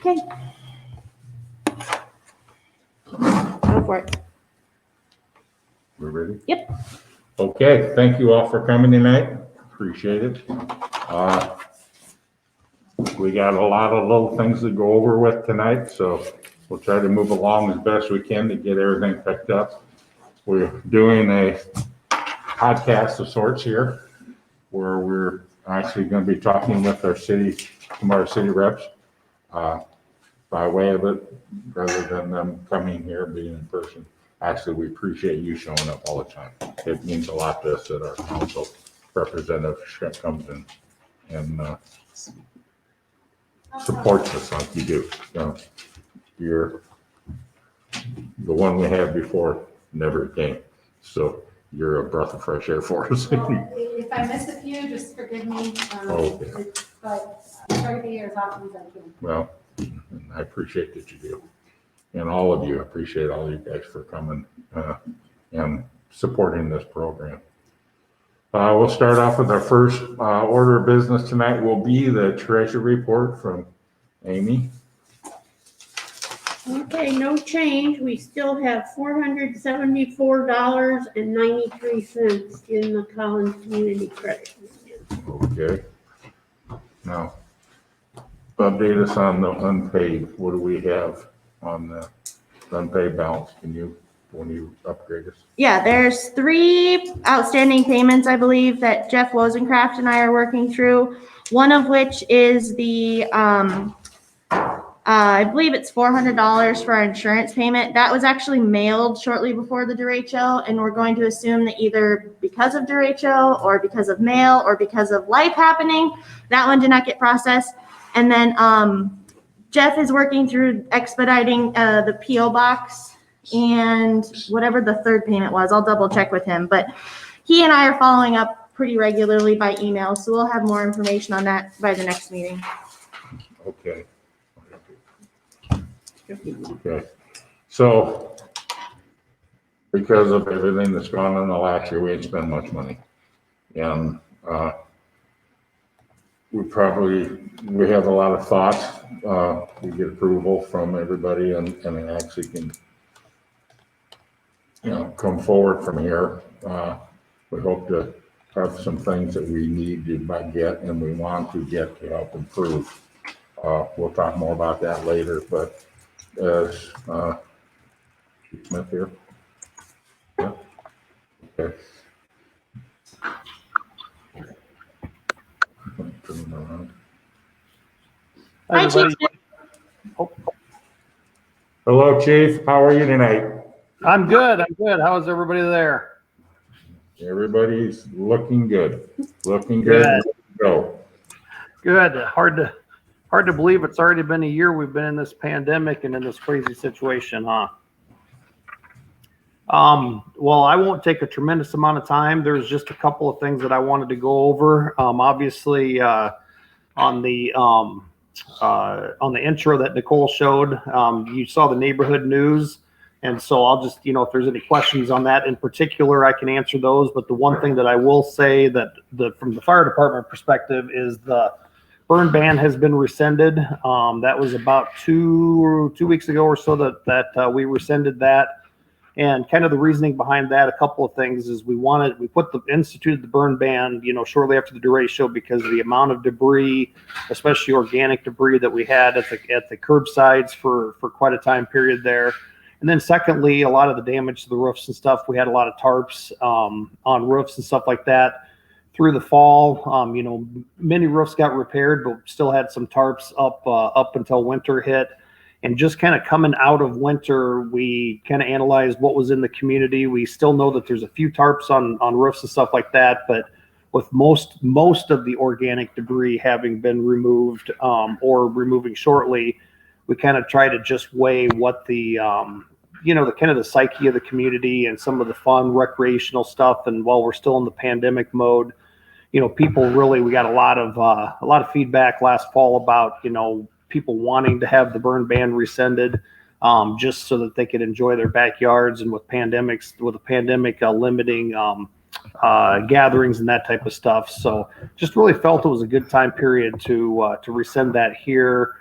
Okay. Go for it. We're ready? Yep. Okay, thank you all for coming tonight. Appreciate it. We got a lot of little things to go over with tonight, so we'll try to move along as best we can to get everything picked up. We're doing a podcast of sorts here where we're actually going to be talking with some of our city reps by way of it, rather than them coming here being in person. Actually, we appreciate you showing up all the time. It means a lot to us that our council representative comes in and supports us like you do. You're the one we had before never came, so you're a breath of fresh air for us. Well, if I miss a few, just forgive me. Okay. But I'm trying to be here as often as I can. Well, I appreciate that you do. And all of you, appreciate all you guys for coming and supporting this program. We'll start off with our first order of business tonight will be the treasure report from Amy. Okay, no change. We still have $474.93 in the Collins Community Credit Union. Okay. Now, update us on the unpaid. What do we have on the unpaid balance? When you upgrade us? Yeah, there's 3 outstanding payments, I believe, that Jeff Wozencraft and I are working through. One of which is the, I believe it's $400 for our insurance payment. That was actually mailed shortly before the derecho, and we're going to assume that either because of derecho or because of mail or because of life happening, that one did not get processed. And then Jeff is working through expediting the PO box and whatever the third payment was. I'll double check with him, but he and I are following up pretty regularly by email, so we'll have more information on that by the next meeting. Okay. Okay. So, because of everything that's gone on in the last year, we didn't spend much money. And we have a lot of thoughts. We get approval from everybody and it actually can, come forward from here. We hope to have some things that we need to get and we want to get to help improve. We'll talk more about that later, but as Smith here. Yeah. Okay. Turn them around. Hi, Chief. Hello, Chief. How are you tonight? I'm good. How is everybody there? Everybody's looking good. Looking good. Go. Good. Hard to believe it's already been a year we've been in this pandemic and in this crazy situation, huh? Well, I won't take a tremendous amount of time. There's just a couple of things that I wanted to go over. Obviously, on the intro that Nicole showed, you saw the neighborhood news. And so I'll just, if there's any questions on that in particular, I can answer those. But the one thing that I will say that from the fire department perspective is the burn ban has been rescinded. That was about two weeks ago or so that we rescinded that. And kind of the reasoning behind that, a couple of things is we instituted the burn ban, shortly after the derecho because of the amount of debris, especially organic debris that we had at the curbsides for quite a time period there. And then secondly, a lot of the damage to the roofs and stuff, we had a lot of tarps on roofs and stuff like that through the fall. Many roofs got repaired, but still had some tarps up until winter hit. And just kind of coming out of winter, we kind of analyzed what was in the community. We still know that there's a few tarps on roofs and stuff like that, but with most of the organic debris having been removed or removing shortly, we kind of try to just weigh what the the kind of the psyche of the community and some of the fun recreational stuff. And while we're still in the pandemic mode, people really, we got a lot of feedback last fall about, people wanting to have the burn ban rescinded just so that they could enjoy their backyards. And with the pandemic limiting gatherings and that type of stuff. So just really felt it was a good time period to rescind that here.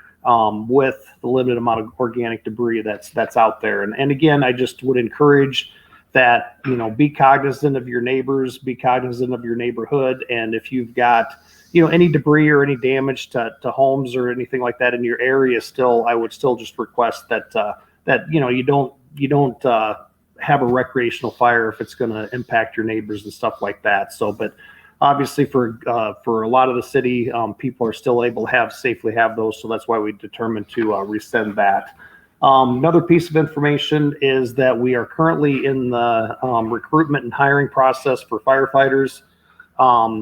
with the limited amount of organic debris that's out there. And again, I just would encourage that, be cognizant of your neighbors, be cognizant of your neighborhood. And if you've got, any debris or any damage to homes or anything like that in your area, I would still just request that you don't have a recreational fire if it's going to impact your neighbors and stuff like that. So, but obviously for a lot of the city, people are still able to safely have those. So that's why we determined to rescind that. Another piece of information is that we are currently in the recruitment and hiring process for firefighters.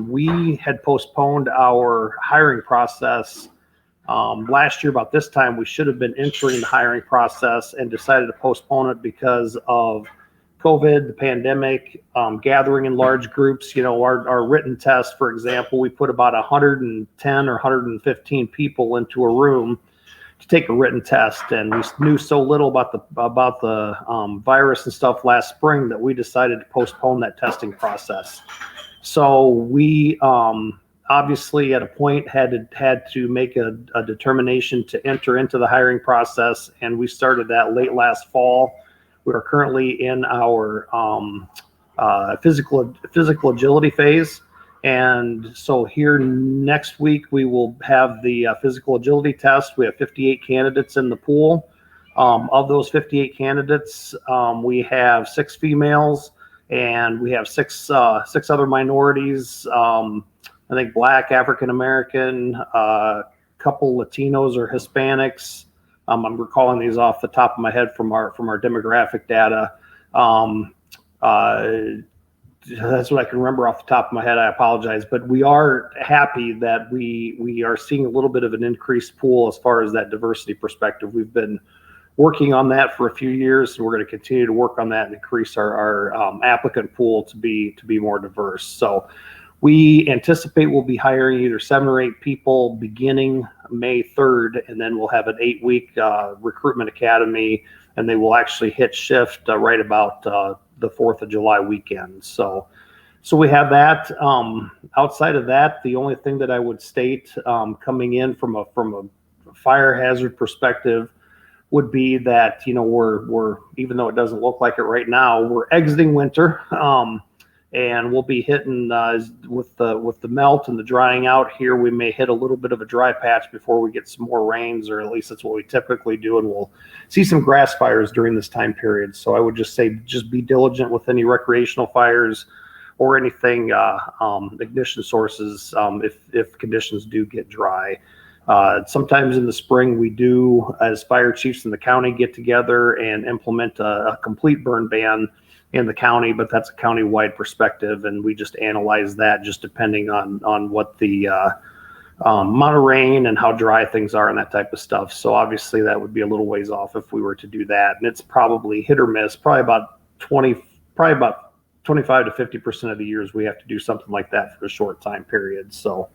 We had postponed our hiring process last year about this time. We should have been entering the hiring process and decided to postpone it because of COVID, the pandemic, gathering in large groups. Our written test, for example, we put about 110 or 115 people into a room to take a written test, and we knew so little about the virus and stuff last spring that we decided to postpone that testing process. So we obviously at a point had to make a determination to enter into the hiring process, and we started that late last fall. We are currently in our physical agility phase. And so here next week, we will have the physical agility test. We have 58 candidates in the pool. Of those 58 candidates, we have 6 females and we have six other minorities. I think Black, African American, a couple Latinos or Hispanics. I'm recalling these off the top of my head from our demographic data. That's what I can remember off the top of my head. I apologize, but we are happy that we are seeing a little bit of an increased pool as far as that diversity perspective. We've been working on that for a few years, and we're going to continue to work on that and increase our applicant pool to be more diverse. So we anticipate we'll be hiring either 7 or 8 people beginning May 3rd, and then we'll have an 8-week recruitment academy, and they will actually hit shift right about the 4th of July weekend. So we have that. Outside of that, the only thing that I would state coming in from a fire hazard perspective would be that, we're even though it doesn't look like it right now, we're exiting winter. And we'll be hitting with the melt and the drying out here. We may hit a little bit of a dry patch before we get some more rains, or at least that's what we typically do. And we'll see some grass fires during this time period. So I would just say, just be diligent with any recreational fires or anything ignition sources if conditions do get dry. Sometimes in the spring, we do, as fire chiefs in the county, get together and implement a complete burn ban in the county, but that's a county-wide perspective, and we just analyze that just depending on what the amount of rain and how dry things are and that type of stuff. So obviously that would be a little ways off if we were to do that, and it's probably hit or miss. Probably about 25 to 50% of the years we have to do something like that for a short time period. So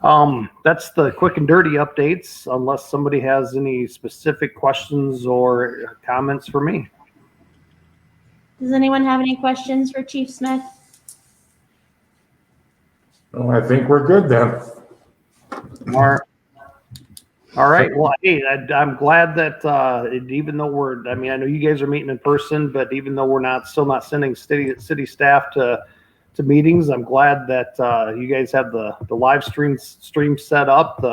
that's the quick and dirty updates, unless somebody has any specific questions or comments for me. Does anyone have any questions for Chief Smith? Well, I think we're good then. All right. Well, hey, I'm glad that even though I know you guys are meeting in person, but even though we're still not sending city staff to meetings, I'm glad that you guys have the live stream set up.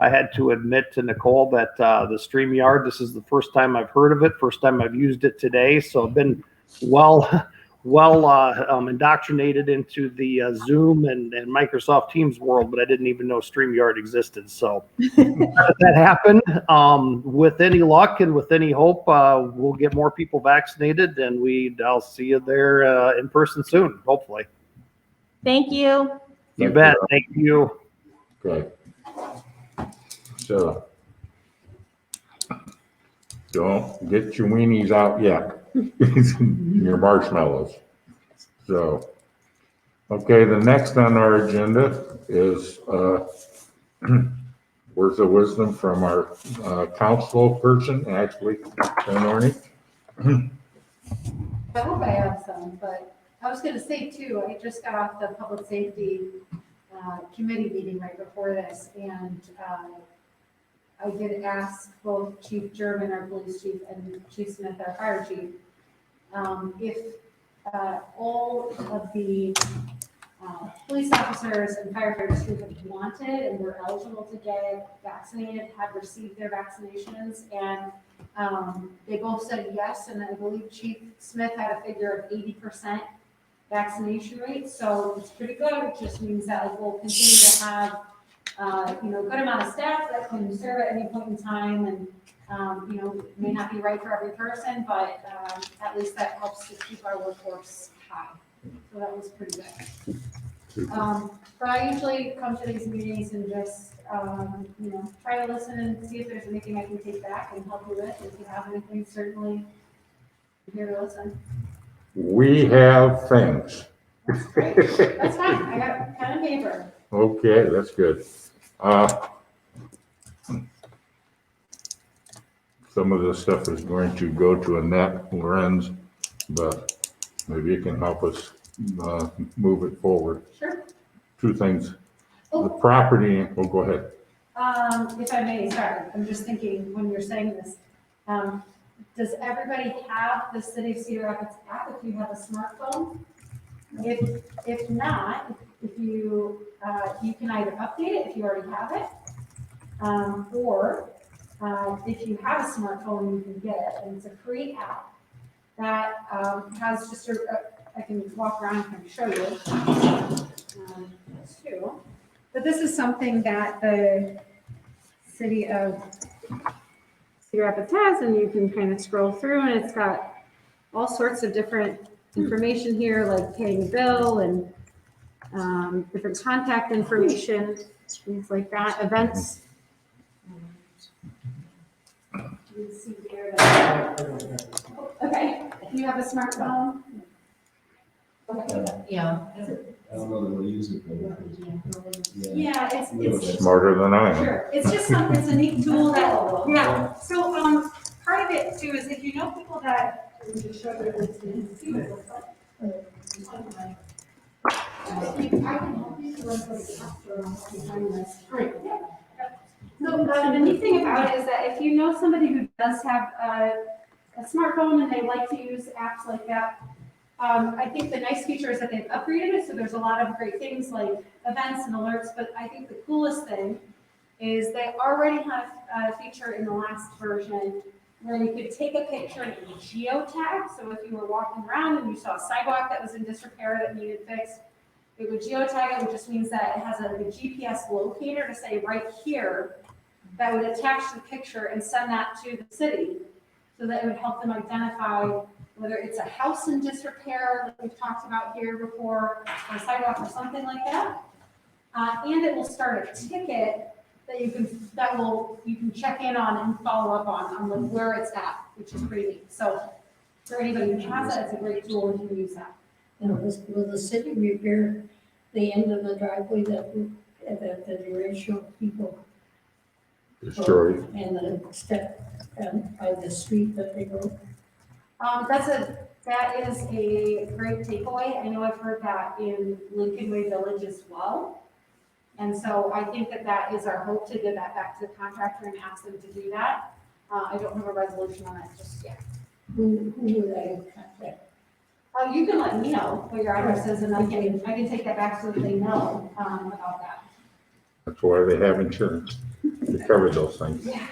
I had to admit to Nicole that the StreamYard, this is the first time I've heard of it, first time I've used it today. So I've been well indoctrinated into the Zoom and Microsoft Teams world, but I didn't even know StreamYard existed. So that happened. With any luck and with any hope, we'll get more people vaccinated, and I'll see you there in person soon, hopefully. Thank you. You bet. Thank you. Okay. So don't get your weenies out yet. Your marshmallows. So, okay, the next on our agenda is words of wisdom from our council person, Ashley Norney. I hope I have some, but I was gonna say too, I just got off the public safety committee meeting right before this, and I did ask both Chief German, our police chief, and Chief Smith, our fire chief, if all of the police officers and firefighters who have wanted and were eligible to get vaccinated have received their vaccinations, and they both said yes, and I believe Chief Smith had a figure of 80% vaccination rate, so it's pretty good. It just means that like, we'll continue to have good amount of staff that can serve at any point in time, and it may not be right for every person, but at least that helps to keep our workforce high. So that was pretty good. But I usually come to these meetings and just, try to listen and see if there's anything I can take back and help you with. If you have anything, certainly I'm here to listen. We have things. Great. That's fine. I got pen and paper. Okay, that's good. Some of this stuff is going to go to Annette Lorenz, but maybe you can help us move it forward. Sure. Two things. The Oh, property, go ahead. if I may, sorry, I'm just thinking when you're saying this, does everybody have the City of Cedar Rapids app if you have a smartphone? If not, if you, you can either update it if you already have it, or if you have a smartphone, you can get it, and it's a free app that has just I can walk around and show you too. But this is something that the City of Cedar Rapids has, and you can kind of scroll through, and it's got all sorts of different information here, like paying a bill and different contact information, things like that, events. You can see here that, okay, you have a smartphone? Okay. Yeah. I don't know that we'll use it, but. Yeah, it's Smarter than I am. sure. It's just something, it's a neat tool that, yeah. So, part of it too is if you know people that, let me just show you this and see what it looks like. I can help you to run the capture on behind this. Great. So, the neat thing about it is that if you know somebody who does have a smartphone and they like to use apps like that, I think the nice feature is that they've upgraded it, so there's a lot of great things like events and alerts, but I think the coolest thing is they already have a feature in the last version where you could take a picture and it would geotag, so if you were walking around and you saw a sidewalk that was in disrepair that needed fixed, it would geotag it, which just means that it has a GPS locator to say right here that would attach the picture and send that to the city so that it would help them identify whether it's a house in disrepair, like we've talked about here before, or a sidewalk or something like that. And it will start a ticket that you can check in on and follow up on like where it's at, which is pretty neat. So for anybody who has that, it's a great tool and you can use that. Will the city repair the end of the driveway that the original people Destroyed. and the step by the street that they go? That is a great takeaway. I know I've heard that in Lincoln Way Village as well. And so I think that is our hope, to give that back to the contractor and ask them to do that. I don't have a resolution on that just yet. Who would I contact? You can let me know what your address is, and I can take that back so that they know about that. That's why they have insurance to cover those things. Yeah.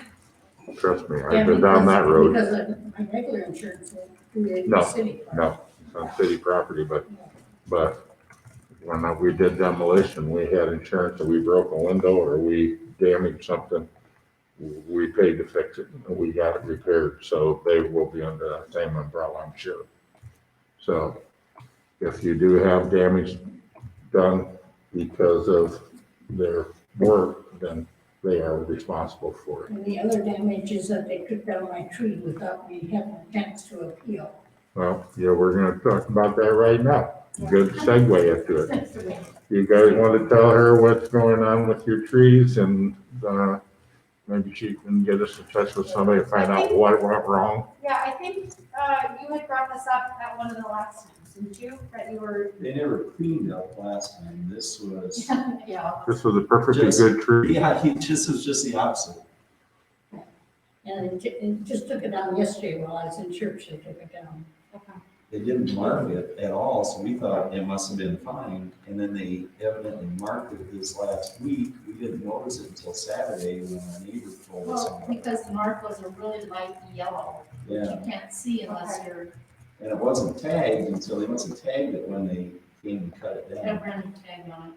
Trust me, Yeah, I've been down that road. Because of my regular insurance, through No, the city. No, it's on city property, but when we did demolition, we had insurance, and we broke a window or we damaged something, we paid to fix it, and we got it repaired, so they will be under that same umbrella, I'm sure. So if you do have damage done because of their work, then they are responsible for it. And the other damage is that they took down my tree without me having a chance to appeal. Well, yeah, we're gonna talk about that right now. Good segue into it. You guys want to tell her what's going on with your trees, and maybe she can get us in touch with somebody to find out what went wrong? Yeah, I think you had brought this up at one of the last times, didn't you? That you were. They never cleaned up last time. This was, Yeah. This was a perfectly good tree. yeah, this was just the opposite. And it just took it down yesterday while I was in church, they took it down. They didn't mark it at all, so we thought it must have been fine. And then they evidently marked it this last week. We didn't notice it until Saturday when our neighbor told us Well, about it. because the mark was a really light yellow, which Yeah, you can't see unless you're, and it wasn't tagged until they must have tagged it when they came and cut it a down. random tag on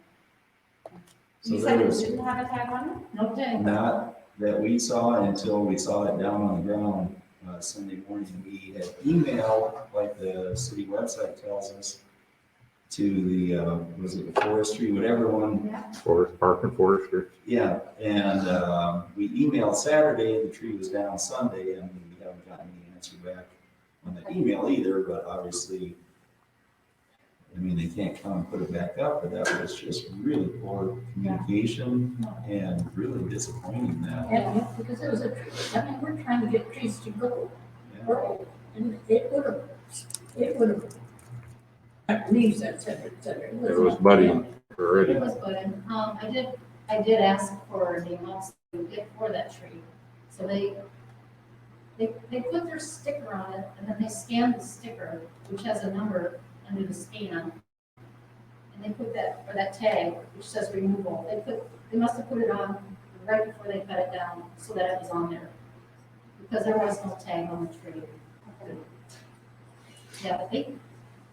So You there said it was didn't have a tag on it. No tag. not that we saw until we saw it down on the ground Sunday morning. We had emailed, like the city website tells us, to the, was it the forestry, whatever one. Forest Park and Forestry. Yeah, and we emailed Saturday, the tree was down Sunday, and we haven't gotten any answer back on the email either, but obviously, I mean, they can't come and put it back up, but that was just really poor communication and really disappointing that. And because it was a tree, I mean, we're trying to get trees to grow, and it would have, leaves, et cetera, et cetera. It was budding already. It was good. I did ask for the amounts to get for that tree. So they put their sticker on it, and then they scanned the sticker, which has a number under the scan. And they put that, or that tag, which says removal, they must have put it on right before they cut it down, so that it was on there. Because there was no tag on the tree. Yeah, but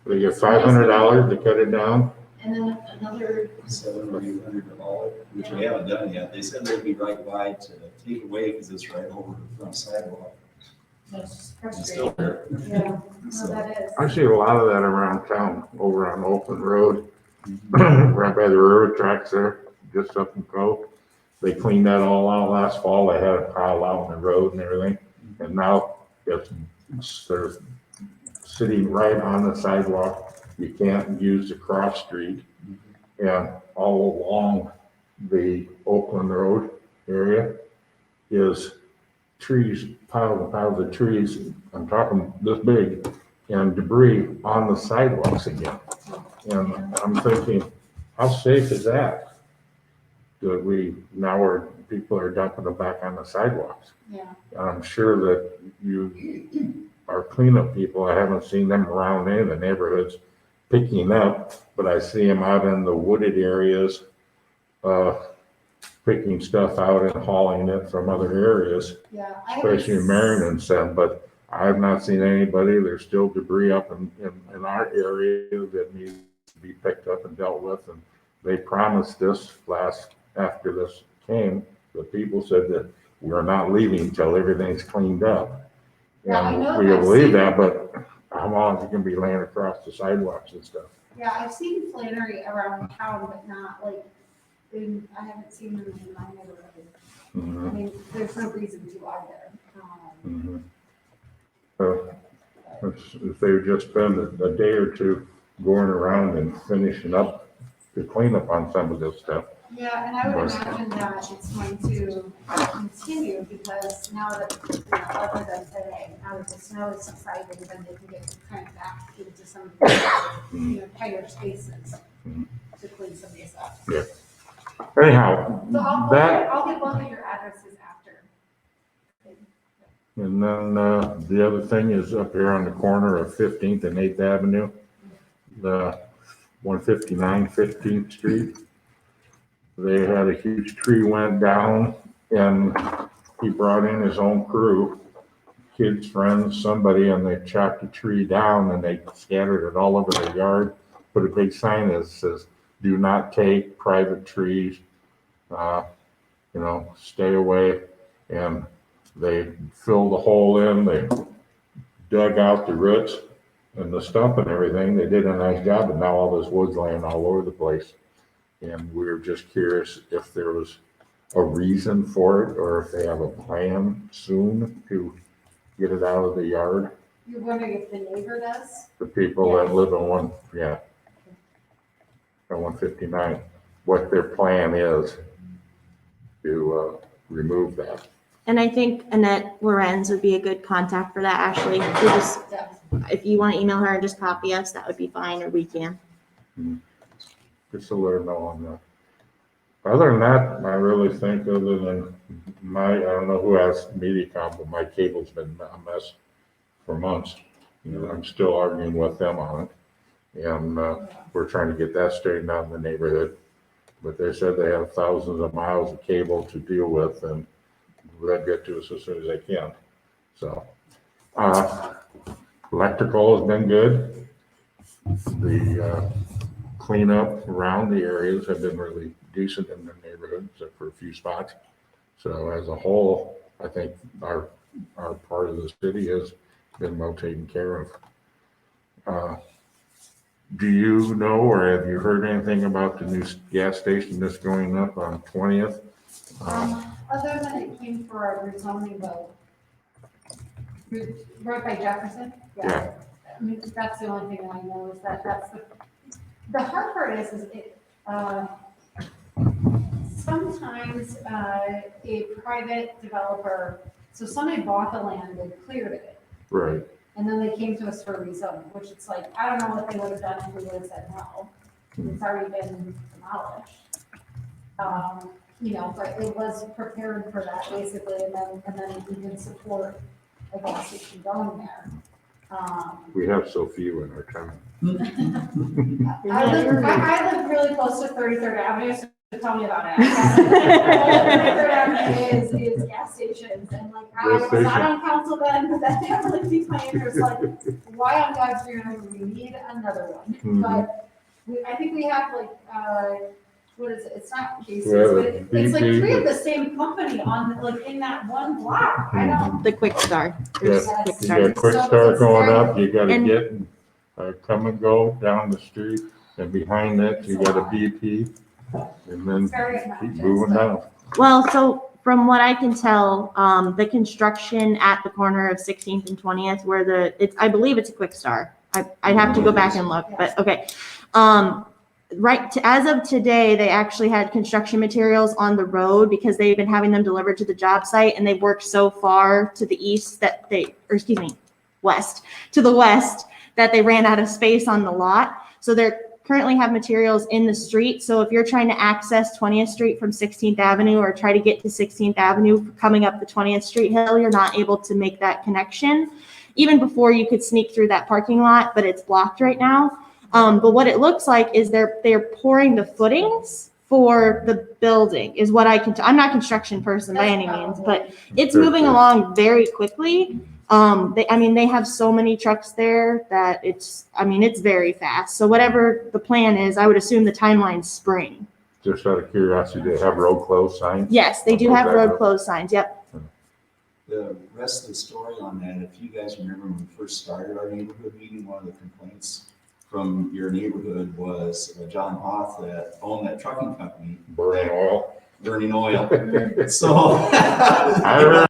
They get $500 to cut it down. and then another, 700 or 800 to haul it, which we haven't done yet. They said they'd be right by to take away because it's right over the front sidewalk. that's just It's still frustrating. there. Yeah, no, So, that is. I see a lot of that around town, over on Open Road, right by the railroad tracks there, just up and go. They cleaned that all out last fall. They had a pile out in the road and everything. And now they're sitting right on the sidewalk. You can't use the cross street. And all along the Oakland Road area is trees, piles and piles of trees, I'm talking this big, and debris on the sidewalks again. And I'm thinking, how safe is that? Now people are dumping them back on the sidewalks. Yeah. I'm sure that our cleanup people, I haven't seen them around any of the neighborhoods picking up, but I see them out in the wooded areas, picking stuff out and hauling it from other areas, Yeah. especially in Marion and some, but I have not seen anybody. There's still debris up in our area that needs to be picked up and dealt with. And they promised this after this came, the people said that we're not leaving until everything's cleaned up. Yeah, I And know, we I've believe seen- that, but how long is it gonna be laying across the sidewalks and stuff? Yeah, I've seen Flannery around town, but not like, I haven't seen them in my neighborhood. I Mhm, mean, there's no reason to either. mhm. So, if they would just spend a day or two going around and finishing up the cleanup on some of this stuff. Yeah, and I would Right. imagine that it's going to continue because now that, other than today, now that the snow is subsiding, then they can get kind of back into some of the, tighter spaces to clean some of this up. Anyhow, So I'll get both of your addresses after. and then, the other thing is up here on the corner of 15th and 8th Avenue, the 159 15th Street. They had a huge tree went down and he brought in his own crew, kids, friends, somebody, and they chopped the tree down and they scattered it all over the yard. Put a big sign that says, "Do not take private trees, stay away." And they filled the hole in, they dug out the roots and the stump and everything. They did a nice job, but now all this wood's laying all over the place. And we were just curious if there was a reason for it or if they have a plan soon to get it out of the yard. You're wondering if the neighbor does? The people that live on on 159, what their plan is to remove that. And I think Annette Lorenz would be a good contact for that, Ashley. If you want to email her and just copy us, that would be fine, or we can. Just to let her know on Other than that, I really think other than I don't know who has MediaCom, but my cable's been a mess for months. You know, I'm still arguing with them on it. And, we're trying to get that straightened out in the neighborhood. But they said they have thousands of miles of cable to deal with and they'll get to us as soon as they can. So, uh, electrical has been good. The, cleanup around the areas have been really decent in the neighborhood, except for a few spots. So as a whole, I think our part of the city has been well taken care of. Uh, do you know or have you heard anything about the new gas station that's going up on 20th? Other than it came for a rezoning vote. Right by Jefferson? Yeah. I mean, that's the only thing I know is that that's the hard part is it, sometimes, a private developer, so somebody bought the land and cleared it. Right. And then they came to us for a rezone, which it's like, I don't know what they would have done if we would have said no. It's already been demolished. You know, but it was prepared for that basically, and then we did support a gas station going there. We have so few in our town. I live really close to 33rd Avenue, so tell me about it. 33rd Avenue is gas stations, and like, I was not on council then, but that definitely piqued my interest, like, why on God's green earth do we need another one? Mhm. But I think we have like, what is it, it's not Casey's, Yeah, but it's like BP. 3 of the same company on, like, in that one block. I don't. The Quick Star. Yes, Quick you Start. got Quick So Start it's going very- up, you gotta And- get, come and go down the street, and behind that, you got a BP, and then It's very keep obnoxious, moving but- down. Well, so from what I can tell, the construction at the corner of 16th and 20th, where I believe it's a Quick Star. I'd have to go back and look, but okay. As of today, they actually had construction materials on the road because they've been having them delivered to the job site, and they worked so far to the east that west, to the west, that they ran out of space on the lot. So they're currently have materials in the street. So if you're trying to access 20th Street from 16th Avenue or try to get to 16th Avenue coming up the 20th Street hill, you're not able to make that connection. Even before you could sneak through that parking lot, but it's blocked right now. But what it looks like is they're pouring the footings for the building is what I'm not a construction person by any means, but it's moving along very quickly. They have so many trucks there that it's very fast. So whatever the plan is, I would assume the timeline's spring. Just out of curiosity, they have road closed signs? Yes, they do Okay, have that- road closed signs. Yep. The rest of the story on that, if you guys remember when we first started our neighborhood meeting, one of the complaints from your neighborhood was John Hoff that owned that trucking company. Burning oil. Burning oil. So. I heard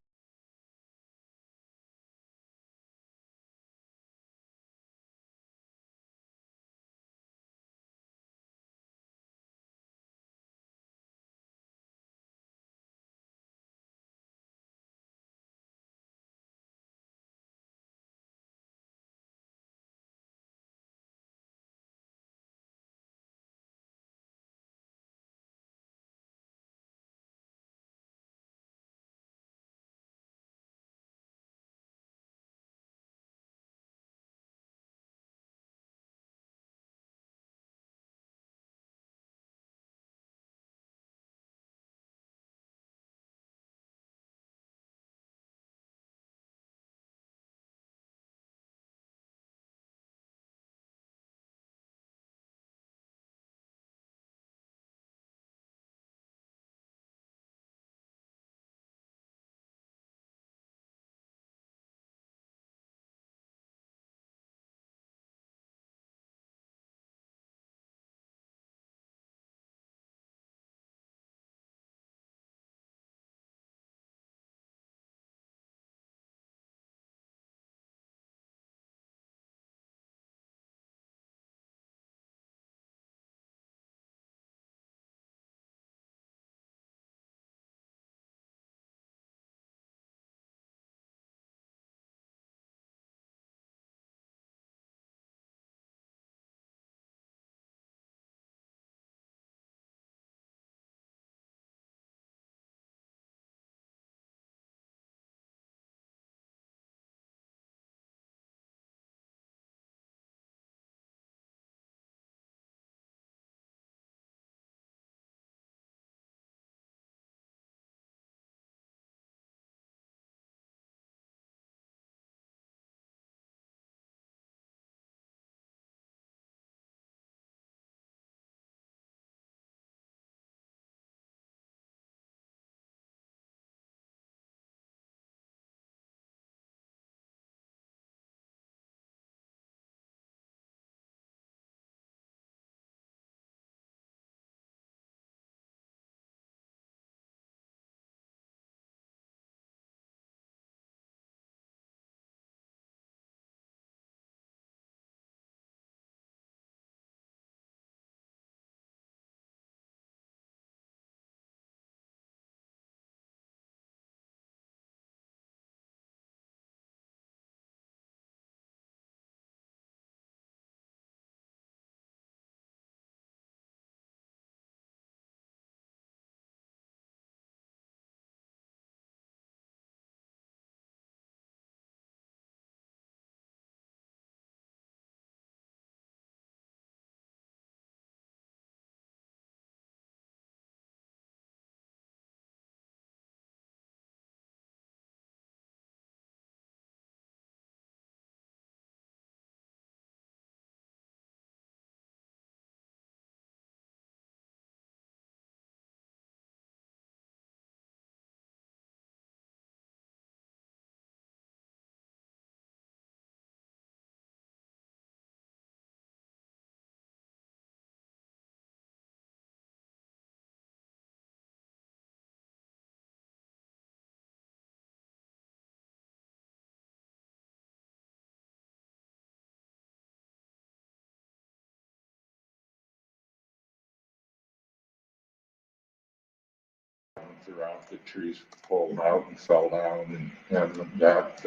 throughout, the trees pulled out and fell down and that.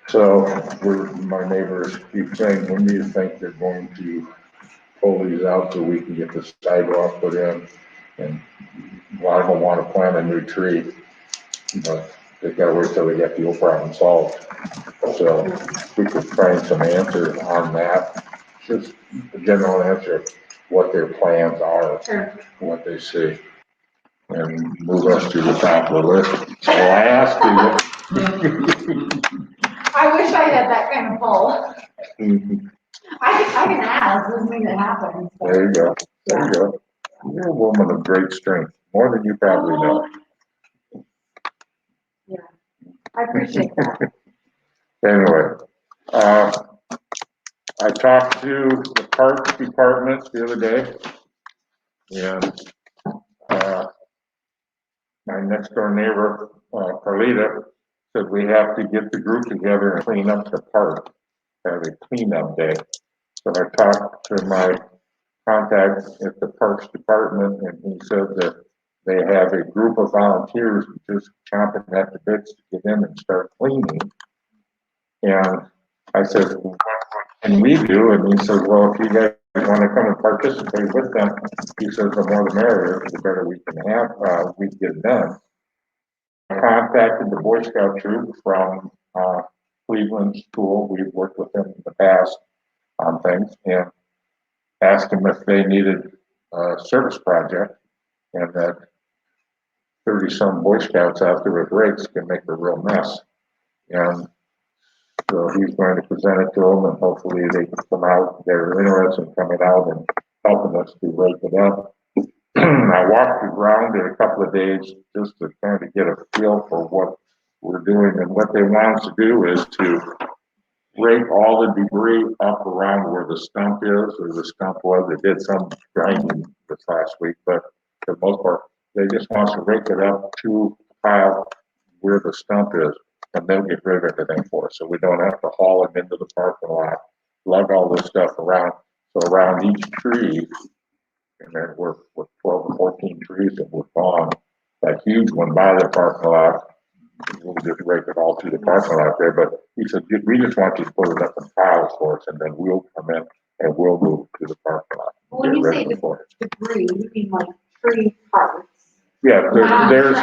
So my neighbors keep saying, when do you think they're going to pull these out so we can get the sidewalk put in? And well, I don't want to plant a new tree, but they gotta wait till they get the old problem solved. So we could find some answers on that, just a general answer, what their plans are, Sure. what they see, and move us to the top of the list. So I asked you. I wish I had that kind of pull. I can ask, doesn't mean it happens. but- There you go, there you go. You're a woman of great strength, more than you probably know. I appreciate that. Anyway, I talked to the parks department the other day, and, my next door neighbor, Carlita, said we have to get the group together and clean up the park, have a cleanup day. So I talked to my contact at the parks department, and he said that they have a group of volunteers just chomping at the bits to get in and start cleaning. And I said, what can we do? And he said, well, if you guys want to come and participate with them, he says, the more the merrier, the better we can have, we get it done. I contacted the Boy Scout troop from Cleveland School. We've worked with them in the past on things, and asked them if they needed a service project, and that 30-some Boy Scouts out there with rakes can make a real mess. And so he's going to present it to them, and hopefully they can come out. They're interested in coming out and helping us to rake it up. I walked the ground in a couple of days just to kind of get a feel for what we're doing, and what they want us to do is to rake all the debris up around where the stump is, or the stump was. They did some grinding this last week, but for the most part, they just want us to rake it up to the pile where the stump is, and they'll get rid of everything for us, so we don't have to haul it into the parking lot, lug all this stuff around. So around each tree, and then we're 12 or 14 trees that were gone. That huge one by the parking lot, we'll just rake it all through the parking lot there. But he said, we just want you to put it up in piles for us, and then we'll come in and we'll move to the parking lot. When you say debris, you mean like tree parts? Yeah, there's,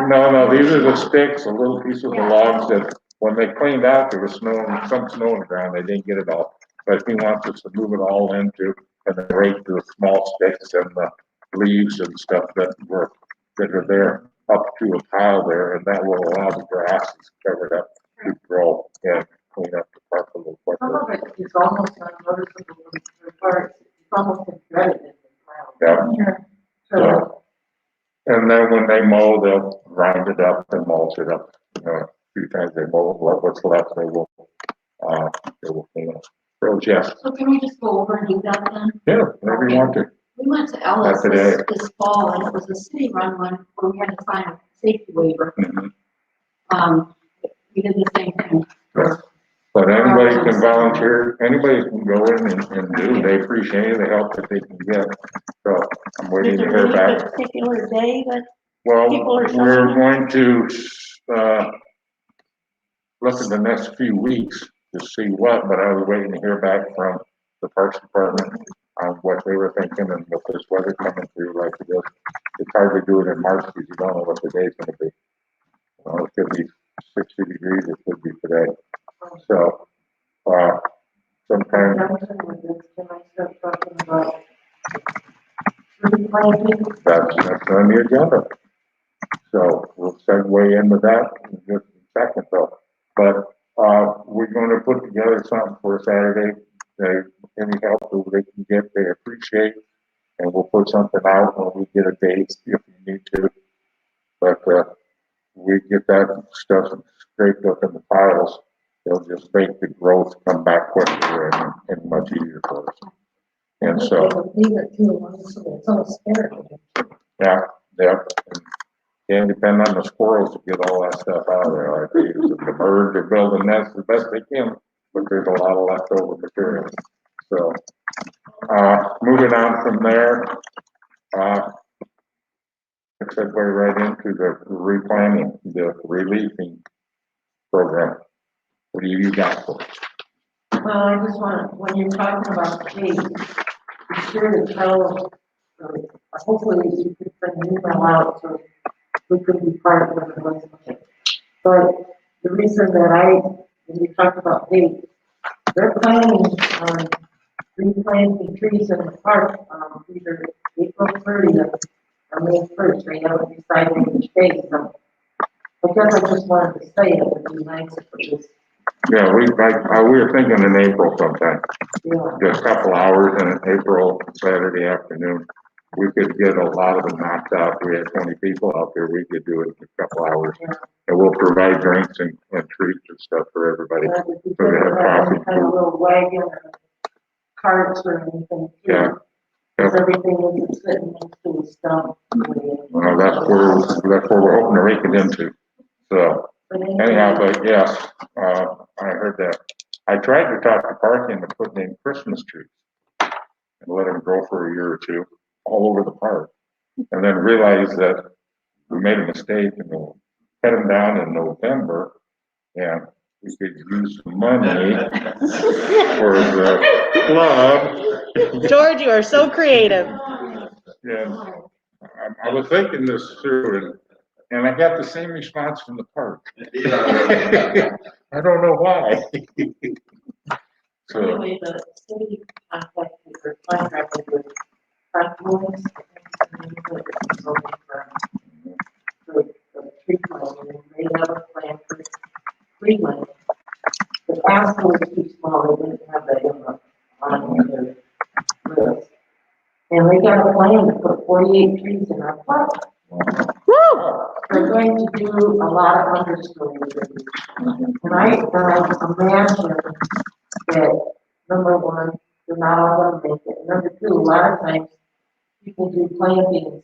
No. no, these are the sticks, the little pieces of the logs that, when they cleaned out, there was some snow on the ground, they didn't get it all. But he wants us to move it all into, and then rake the small sticks and the leaves and stuff that are there up to a pile there, and that will allow the grass that's covered up to grow and clean up the park a little Some quicker. of it is almost unnoticeable from the parts, it's almost embedded in the ground. Yeah. So, So, and then when they mow, they'll grind it up and mulch it up. A few times they mow, what's left, they will clean up. So, yes, so can we just go over and do that then? yeah, whatever you want to. We went to Ellis Not today. this fall, and it was a city-run one where we had to sign a safety waiver. Mhm. We did the same thing. But anybody can volunteer, anybody can go in and do, they appreciate the help that they can get. So I'm waiting to hear back. Particular day, but Well, people are we're going to, look at the next few weeks to see what, but I was waiting to hear back from the Parks Department on what they were thinking, and with this weather coming through like it is, it's hard to do it in March because you don't know what the day's gonna be. It could be 60 degrees, it could be today. So, sometime, that's on the agenda. So we'll segue into that in just a second though. But, we're gonna put together something for Saturday. Any help that they can get, they appreciate. And we'll put something out when we get a date if we need to. But, we get that stuff scraped up in the piles, they'll just make the growth come back quicker and much easier for us. And so, Leave it too, it's all scary. yeah, and depend on the squirrels to get all that stuff out of there. Like the birds are building nests the best they can, but there's a lot of leftover material. So, moving on from there, It segue right into the replanting, the relieving program. What do you got for us? Well, I just want, when you're talking about pay, be sure to tell, hopefully you could send an email out so we could be part of the relationship. But the reason that when you talk about pay, they're planning on replanting trees in the park, either April 30th or May 1st. They haven't decided which day, so I guess I just wanted to say it would be nice if it was, Yeah, we were thinking in April sometime, yeah. just a couple hours in April, Saturday afternoon. We could get a lot of it knocked out. We had 20 people out there. We could do it in a couple hours. Yeah. And we'll provide drinks and treats and stuff for everybody. That would be So they good have to have coffee, any kind of food. little wagon or carts or anything too. Yeah. Because everything isn't sitting next to a stump. Well, that's where we're hoping to rake it into. So anyhow, but yes, I heard that. I tried to talk to Park into putting in Christmas trees and let them grow for a year or two all over the park. And then realized that we made a mistake and we'll cut them down in November. And we could use some money for the club. George, you are so creative. Yeah, I was thinking this through and I got the same response from the park. I don't know why. So, Anyway, the city contacted or contracted with Front for the tree planting, and they have a plan for Cleveland. The council was too small, they didn't have that on their list. And they got a plan to put 48 trees in our park. They're going to do a lot of understory trees. And I imagine that, number one, they're not all gonna make it. Number two, a lot of times, people do plantings,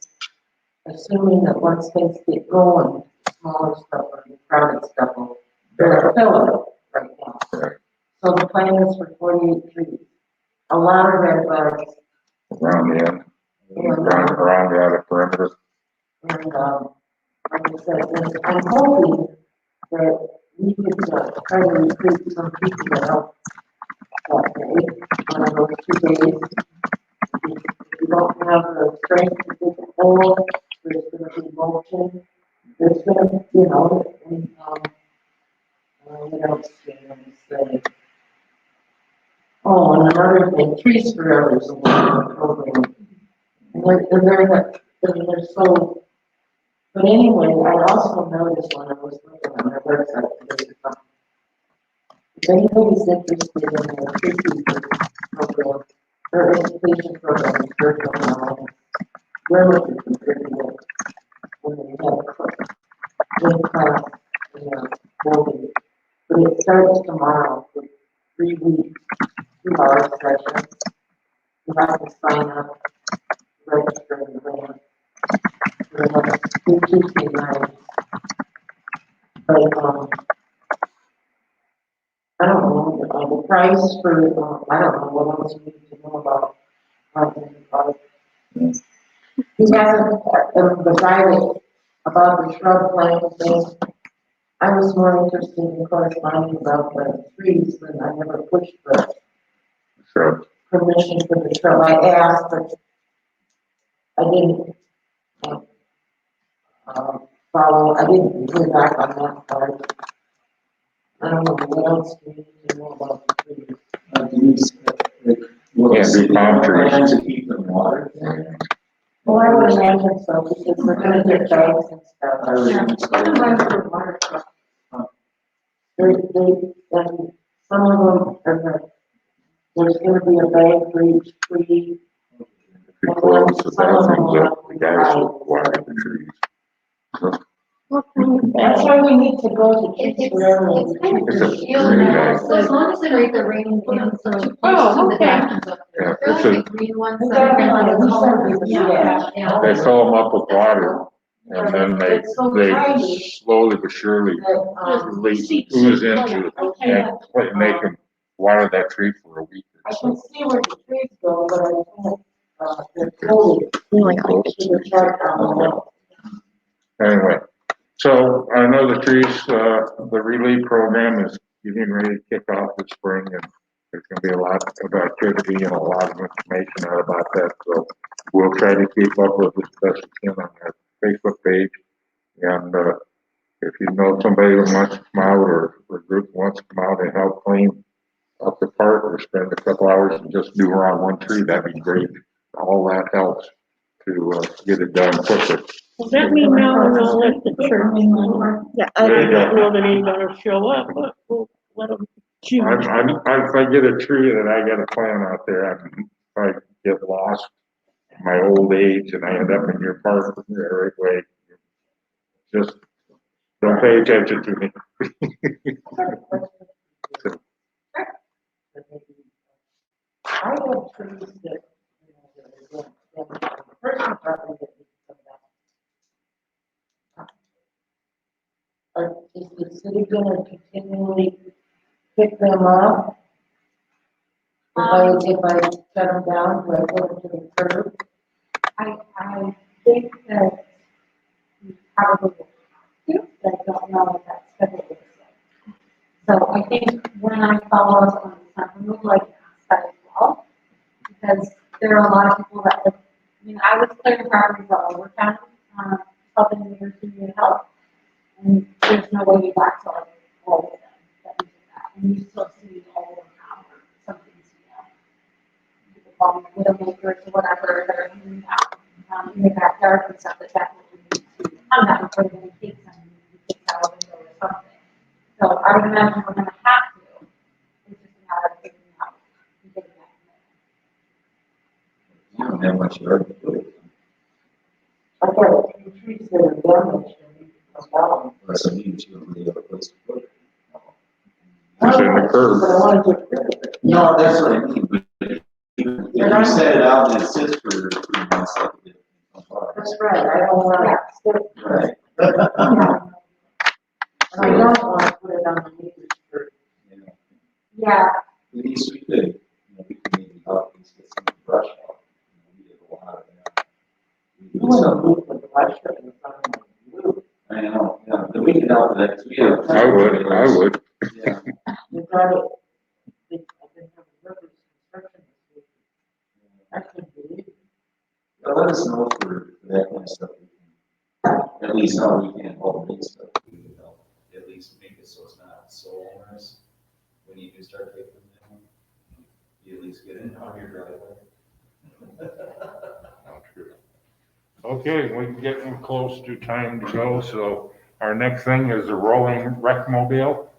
assuming that once things get going, smaller stuff or the crowded stuff will, they're filling it right now. So the plan is for 48 trees. A lot of red buds. around the end, around the outer perimeter. And, like I said, and I'm hoping that we could try to recruit some people to help that day, one of those 2 days. If you don't have the strength to dig a hole, there's gonna be mulching, there's gonna, and, what else can I say? Oh, and another thing, Trees Forever is a wonderful program. And they're so, but anyway, I also noticed when I was looking on their website today, if anybody's interested in a tree keeper program, or education program, in spiritual knowledge, we're looking for people when they have a class in their building. But it starts tomorrow for 3 weeks, 2-hour sessions. You have to sign up, register in the grant. Tuesday night. But, I don't know, the price for, I don't know what else we need to know about. He hasn't, the guy that, about the shrub planting thing, I was more interested in corresponding about the trees, but I never pushed the permission for the shrub. I asked, but I didn't, follow, I didn't hear back on that part. I don't know, what else do you need to know about the trees? Can't be palm trees. To keep them watered. Well, I would imagine so, because we're gonna get bags and stuff. And some of them there's gonna be a bag for each tree. If you close the bathrooms up, the guys will water the trees. That's why we need to go to Trees Forever. It's kind of It's a a shield green now, bag. so as long as they rate the rain down, so you Oh, see the okay. diamonds up there. Yeah, They're it's a- like green ones. We that gotta are have like a color. research, Yeah. They fill them up with water and then they It's so tiny slowly but surely that, ooze into it and make them water that tree for a week I or can so. see where the trees go, but I can't, they're totally, Oh my God. to the chart on the wall. Anyway, so I know the trees, the relief program is getting ready to kick off this spring, and there's gonna be a lot of activity and a lot of information out about that, so we'll try to keep up with it as best we can on our Facebook page. And, if you know somebody that wants to come out, or a group wants to come out and help clean up the park, or spend a couple hours and just do around one tree, that'd be great. All that helps to, get it done quicker. Well, let me know and I'll let the church know. Yeah, I There you go. don't know that anybody'll show up, but we'll let them choose. If I get a tree that I gotta plant out there, if I get lost in my old age and I end up in your park the right way, just don't pay attention to me. I have trees that, you know, that are personal property that need to come back. Is the city gonna continually pick them up? If I shut them down, do I put them to the curb? I think that you probably will have to, but I don't know what that schedule looks like. So I think when I follow up on something, we'd like to ask that as well, because there are a lot of people that would, I mean, I was clearing properties all over town, helping the neighbors who need help. And there's no way you got to like all of them that we did that, and you still see all of them now, or something's, people call them widowmakers or whatever, that are hanging out, in the backyard and stuff, that definitely need to come down for the kids and the kids out of the window or something. So I would imagine we're gonna have to, it's just a matter of figuring out, and getting that. You don't have much yard to put it. I've got a few trees that are damaged and need to come down. That's a need to really have a place to put it. It's in the curb. But I wanna get rid of it. No, that's what I mean, but if you set it out and it sits for 3 months, like it did. That's right, I don't wanna stick. Right. And I don't wanna put it on the neighbor's street. Yeah. Yeah, At least we could, we could maybe help these get some brush out. We did a lot of that. You wanna move the flash right in front of you. I know, yeah, but we can help with that, 'cause we have. I would. Yeah. You got it. I've been having workers construction this week. I can't believe it. But let us know for that kind of stuff. At least how we can hold big stuff. We can help, at least make it so it's not so onerous when you do start taking them down. You at least get in on your driveway. Not true. Okay, we're getting close to time to go, so our next thing is the rolling rec mobile.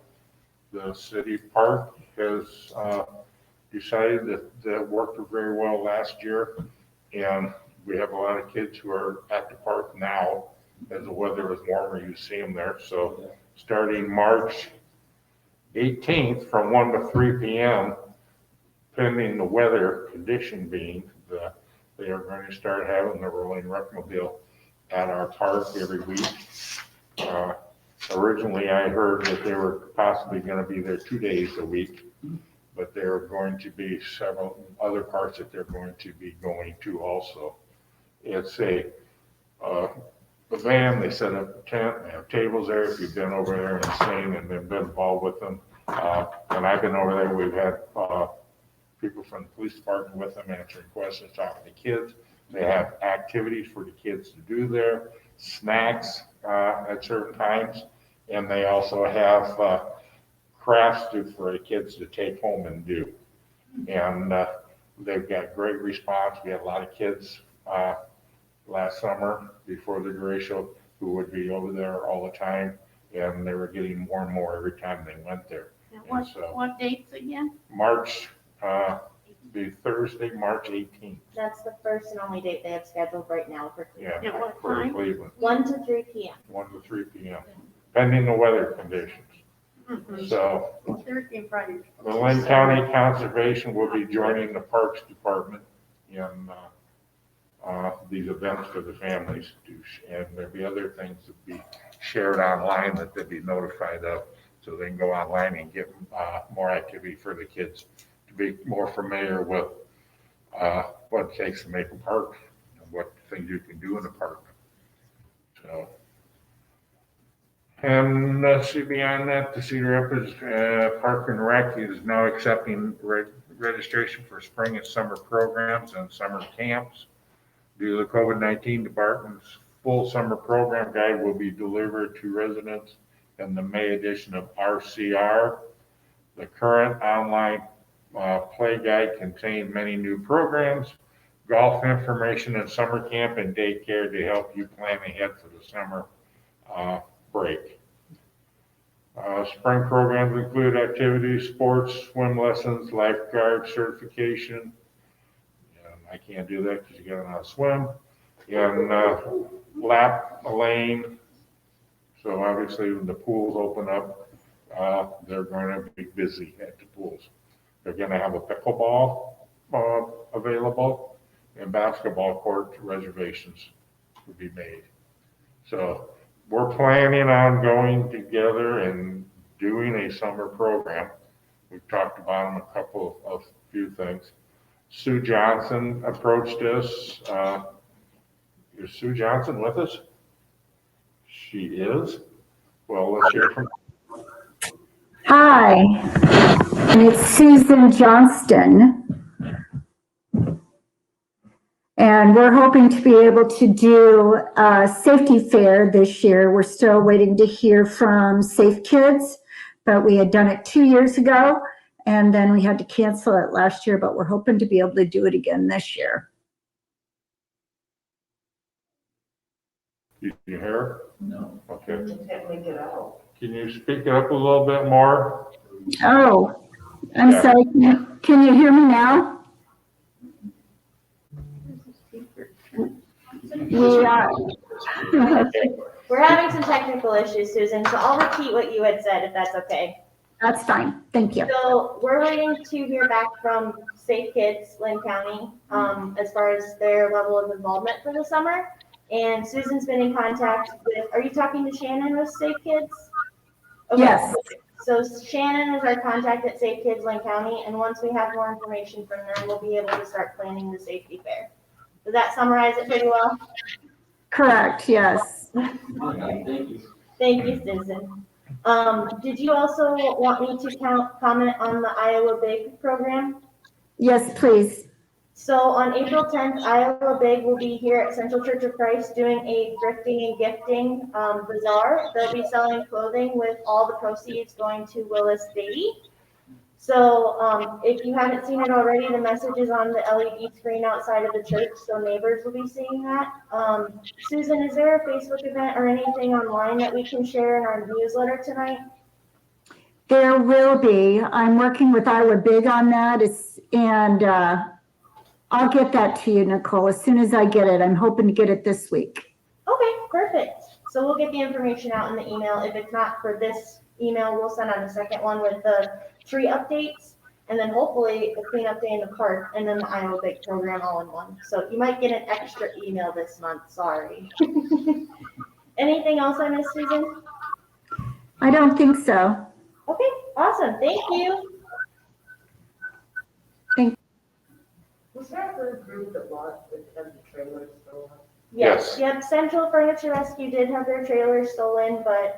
The city park has, decided that worked very well last year. And we have a lot of kids who are at the park now, as the weather is warmer, you see them there. So starting March 18th from 1 to 3 p.m., pending the weather condition being, they are going to start having the rolling rec mobile at our park every week. Originally, I heard that they were possibly going to be there 2 days a week, but there are going to be several other parts that they're going to be going to also. It's a van, they set up a tent, they have tables there, if you've been over there and seen and been involved with them. And I've been over there, we've had people from the police department with them answering questions, talking to kids. They have activities for the kids to do there, snacks at certain times, and they also have crafts for the kids to take home and do. And they've got great response. We had a lot of kids last summer before the derecho who would be over there all the time, and they were getting more and more every time they went there. What, So- what dates again? March, the Thursday, March 18th. That's the first and only date they have scheduled right now for Cleveland. Yeah, At what for time? Cleveland, 1 to 3 p.m. 1 to 3 p.m., pending the weather conditions. So Thursday and Friday. the Lynn County Conservation will be joining the Parks Department in these events for the families and there'll be other things that be shared online that they'll be notified of, so they can go online and get more activity for the kids to be more familiar with what it takes to make a park and what things you can do in a park. So And let's see, beyond that, the Cedar Rapids Park and Rec is now accepting registration for spring and summer programs and summer camps. Due to the COVID-19, department's full summer program guide will be delivered to residents in the May edition of RCR. The current online play guide contains many new programs, golf information, and summer camp and daycare to help you plan ahead for the summer break. Spring programs include activities, sports, swim lessons, lifeguard certification. I can't do that because you gotta know how to swim. And lap lane. So obviously when the pools open up, they're going to be busy at the pools. They're going to have a pickleball available and basketball court reservations will be made. So we're planning on going together and doing a summer program. We've talked about a few things. Sue Johnson approached us. Is Sue Johnson with us? She is. Well, let's hear from. Hi, and it's Susan Johnston. And we're hoping to be able to do a safety fair this year. We're still waiting to hear from Safe Kids, but we had done it 2 years ago, and then we had to cancel it last year, but we're hoping to be able to do it again this year. You hear her? No. Okay. Can't make it out. Can you speak it up a little bit more? Oh, I'm Yeah. sorry. Can you hear me now? We are. We're having some technical issues, Susan, so I'll repeat what you had said, if that's okay. That's fine. Thank you. So we're waiting to hear back from Safe Kids, Lynn County, as far as their level of involvement for the summer. And Susan's been in contact with, are you talking to Shannon with Safe Kids? Okay. Yes. So Shannon is our contact at Safe Kids, Lynn County, and once we have more information from them, we'll be able to start planning the safety fair. Does that summarize it pretty well? Correct, yes. Thank you, Susan. Did you also want me to comment on the Iowa Big program? Yes, please. So on April 10th, Iowa Big will be here at Central Church of Christ doing a thrifting and gifting bazaar. They'll be selling clothing with all the proceeds going to Willis Beatty. So if you haven't seen it already, the message is on the LED screen outside of the church, so neighbors will be seeing that. Susan, is there a Facebook event or anything online that we can share in our newsletter tonight? There will be. I'm working with Iowa Big on that, and I'll get that to you, Nicole, as soon as I get it. I'm hoping to get it this week. Okay, perfect. So we'll get the information out in the email. If it's not for this email, we'll send out a second one with the tree updates, and then hopefully the cleanup day in the park, and then the Iowa Big program all in one. So you might get an extra email this month, sorry. Anything else I missed, Susan? I don't think so. Okay, awesome, thank you. Was that the group that lost the trailer stolen? Yes. Yep, Central Furniture Rescue did have their trailer stolen, but,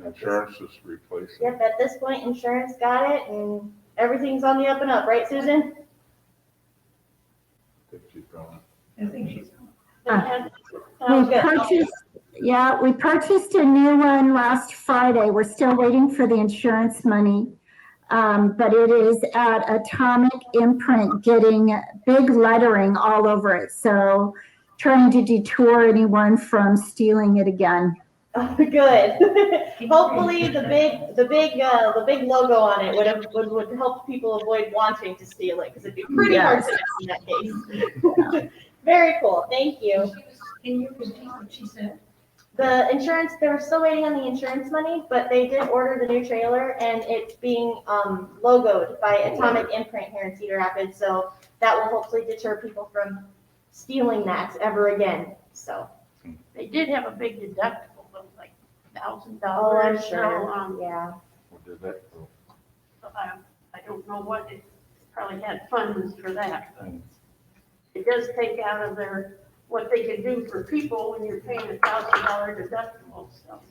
Insurance is replacing. yep, at this point, insurance got it, and everything's on the up and up, right, Susan? I think she's gone. I think she's. We purchased a new one last Friday. We're still waiting for the insurance money. But it is at Atomic Imprint, getting big lettering all over it. So trying to detour anyone from stealing it again. Oh, good. Hopefully the big logo on it would help people avoid wanting to steal it, because it'd be pretty hard to miss in that case. Very cool, thank you. Can you repeat what she said? The insurance, they were still waiting on the insurance money, but they did order the new trailer, and it's being logoed by Atomic Imprint here in Cedar Rapids, so that will hopefully deter people from stealing that ever again, so. They did have a big deductible of like $1,000. Oh, I'm so, sure, yeah. What did that go? I don't know what, it probably had funds for that, but it does take out of their, what they can do for people when you're paying $1,000 deductible, so.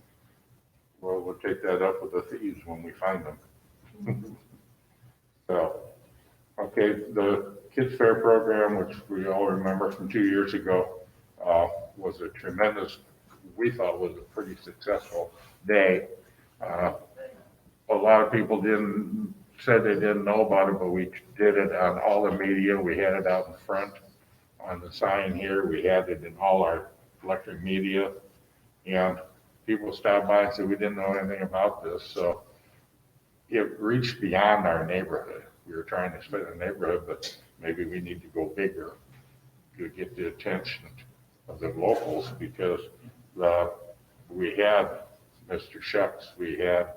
well, we'll take that up with the thieves when we find them. So, okay, the Kids Fair program, which we all remember from 2 years ago, was a tremendous, we thought was a pretty successful day. A lot of people said they didn't know about it, but we did it on all the media. We had it out in front on the sign here. We had it in all our electric media. And people stopped by and said, we didn't know anything about this. So it reached beyond our neighborhood. We were trying to fit in the neighborhood, but maybe we need to go bigger to get the attention of the locals, because we had Mr. Shucks, we had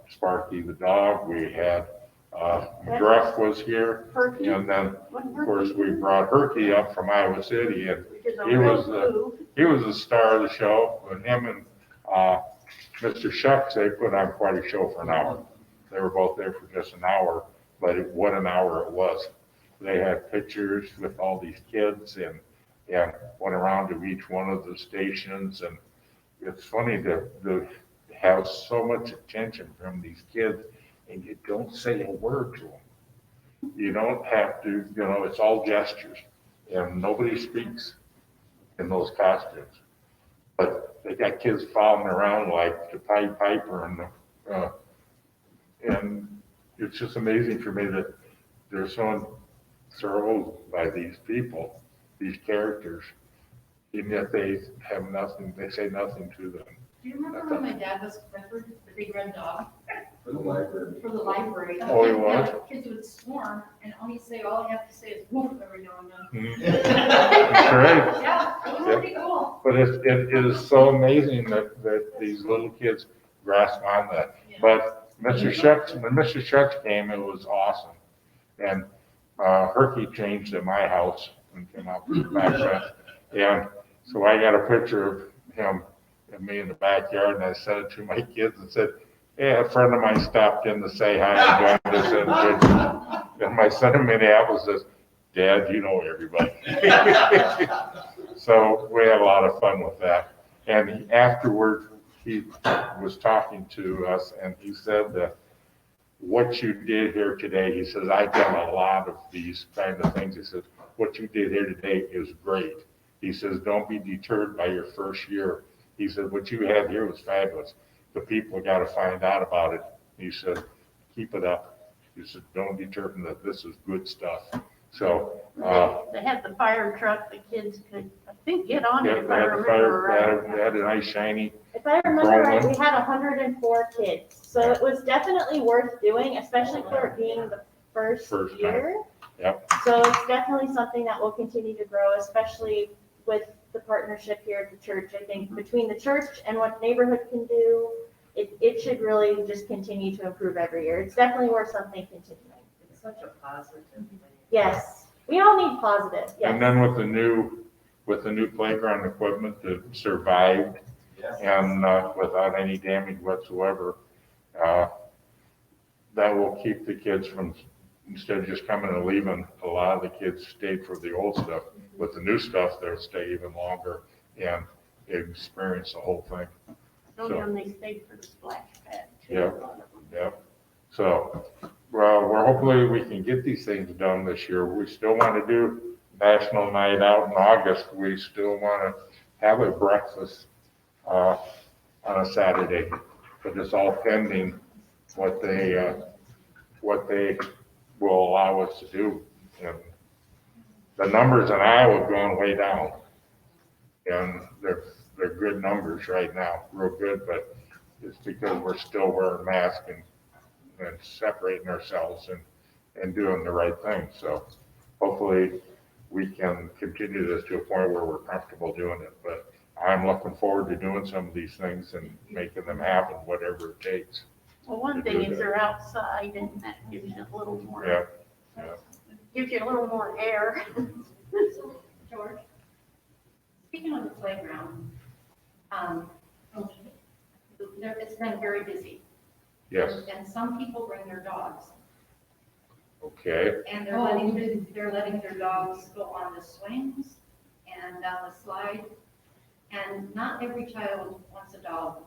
Sparky the dog, we had Gruff was here, Perky, and then wasn't of course Perky we here? brought Herky up from Iowa City, and Which is a he real was clue. he was the star of the show. And him and Mr. Shucks, they put on quite a show for an hour. They were both there for just an hour, but what an hour it was. They had pictures with all these kids and went around to each one of the stations. And it's funny to have so much attention from these kids, and you don't say a word to them. You don't have to, it's all gestures, and nobody speaks in those costumes. But they got kids following around like the Pied Piper, and it's just amazing for me that they're so enthralled by these people, these characters, and yet they have nothing, they say nothing to them. Do you remember when my dad was Clifford, the big red dog, For the library. for the library? Oh, he was? Yeah, kids would swarm, and all you have to say is woof every now and then. That's right. Yeah, it was pretty cool. But it is so amazing that these little kids grasp on that. Yeah. But Mr. Shucks, when Mr. Shucks came, it was awesome. And Herky changed at my house and came out to the back fence. And so I got a picture of him and me in the backyard, and I sent it to my kids and said, hey, a friend of mine stopped in to say hi and joined us in the picture. And my son in Minneapolis says, Dad, you know everybody. So we had a lot of fun with that. And afterward, he was talking to us, and he said that what you did here today, he says, I've done a lot of these kind of things. He says, what you did here today is great. He says, don't be deterred by your first year. He said, what you had here was fabulous. The people got to find out about it. He said, keep it up. He said, don't deter them, that this is good stuff. So, They had the fire truck, the kids could, I think, get on yeah, it if they I had the remember fire, right. they had a nice shiny, If I remember right, Roman. we had 104 kids, so it was definitely worth doing, especially for it being the first First time. year. Yep. So it's definitely something that will continue to grow, especially with the partnership here at the church. I think between the church and what neighborhood can do, it should really just continue to improve every year. It's definitely worth something continuing. It's such a positive thing. Yes, we all need positive, and yes. then with the new playground equipment that survived Yes. and without any damage whatsoever, that will keep the kids from, instead of just coming and leaving, a lot of the kids stayed for the old stuff. With the new stuff, they'll stay even longer and experience the whole thing. And they stayed for the splash pad too. Yeah. Yep. So, well, we're hopefully we can get these things done this year. We still want to do National Night Out in August. We still want to have a breakfast on a Saturday, but it's all pending what they will allow us to do. And the numbers in Iowa have gone way down, and they're good numbers right now, real good, but it's because we're still wearing masks and separating ourselves and doing the right thing. So hopefully we can continue this to a point where we're comfortable doing it. But I'm looking forward to doing some of these things and making them happen, whatever it takes. Well, one thing is they're outside and that gives you a little more. Yeah. Gives you a little more air. So, George, speaking of the playground, it's been very busy. Yes. And some people bring their dogs, Okay. and they're letting their dogs go on the swings and down the slide. And not every child wants a dog.